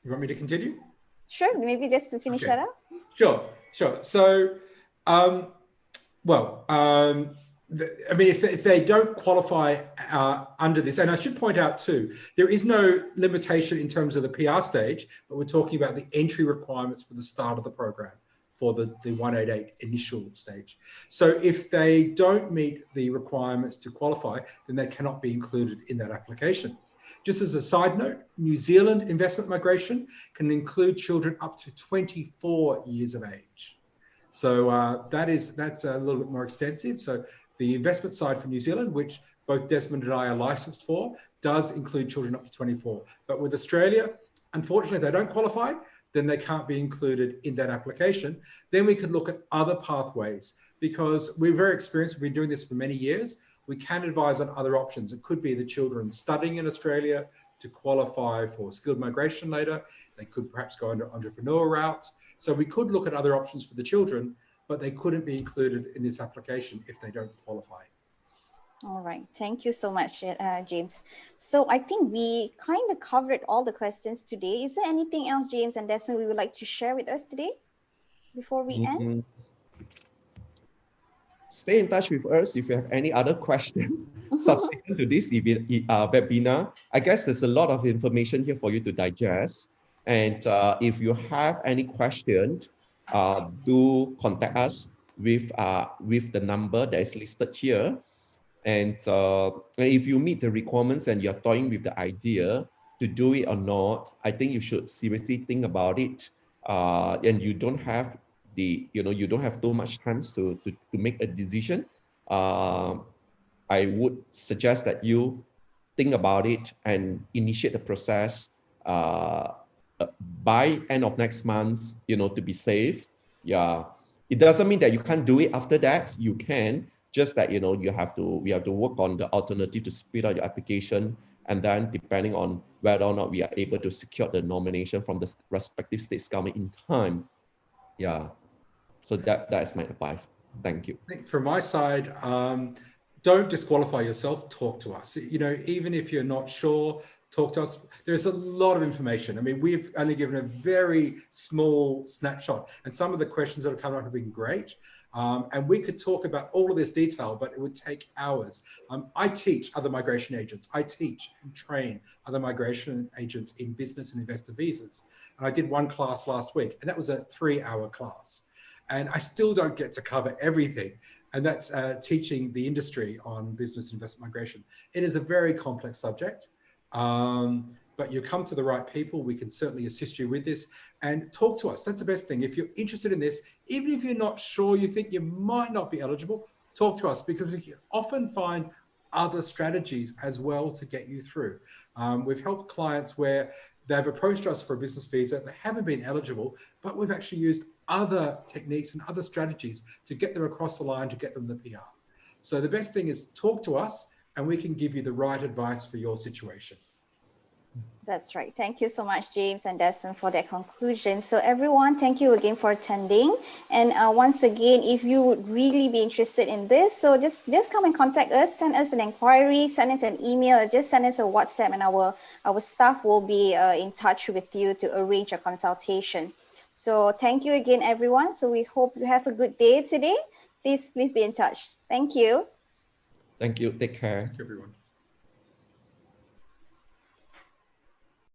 You want me to continue? Sure, maybe just to finish that up. Sure. So, I mean, if they don't qualify under this, and I should point out too, there is no limitation in terms of the PR stage, but we're talking about the entry requirements for the start of the program for the 188 initial stage. So if they don't meet the requirements to qualify, then they cannot be included in that application. Just as a side note, New Zealand investment migration can include children up to 24 years of age. So that's a little bit more extensive. So the investment side for New Zealand, which both Desmond and I are licensed for, does include children up to 24. But with Australia, unfortunately, if they don't qualify, then they can't be included in that application. Then we could look at other pathways, because we're very experienced. We've been doing this for many years. We can advise on other options. It could be the children studying in Australia to qualify for skilled migration later. They could perhaps go under entrepreneur route. So we could look at other options for the children, but they couldn't be included in this application if they don't qualify. All right. Thank you so much, James. So I think we kind of covered all the questions today. Is there anything else, James and Desmond, we would like to share with us today before we end? stay in touch with us if you have any other questions subsequent to this webinar. I guess there's a lot of information here for you to digest. And if you have any questions, do contact us with the number that is listed here. And if you meet the requirements and you're toying with the idea to do it or not, I think you should seriously think about it. And you don't have you don't have too much time to make a decision. I would suggest that you think about it and initiate the process by end of next month, to be safe. Yeah. It doesn't mean that you can't do it after that. You can, just that, we have to work on the alternative to speed up your application. And then depending on whether or not we are able to secure the nomination from the respective states government in time. Yeah. So that is my advice. Thank you. I think from my side, don't disqualify yourself, talk to us. Even if you're not sure, talk to us. There's a lot of information. I mean, we've only given a very small snapshot, and some of the questions that have come up have been great. And we could talk about all of this detail, but it would take hours. I teach other migration agents. I teach and train other migration agents in business and investor visas. And I did one class last week, and that was a 3-hour class. And I still don't get to cover everything. And that's teaching the industry on business and investment migration. It is a very complex subject, but you come to the right people. We can certainly assist you with this, and talk to us. That's the best thing. If you're interested in this, even if you're not sure, you think you might not be eligible, talk to us, because we can often find other strategies as well to get you through. We've helped clients where they've approached us for a business visa. They haven't been eligible, but we've actually used other techniques and other strategies to get them across the line, to get them the PR. So the best thing is talk to us, and we can give you the right advice for your situation. That's right. Thank you so much, James and Desmond, for that conclusion. So everyone, thank you again for attending. And once again, if you would really be interested in this, so just come and contact us, send us an inquiry, send us an email, or just send us a WhatsApp, and our staff will be in touch with you to arrange a consultation. So thank you again, everyone. So we hope you have a good day today. Please be in touch. Thank you. Thank you. Take care. Thank you, everyone.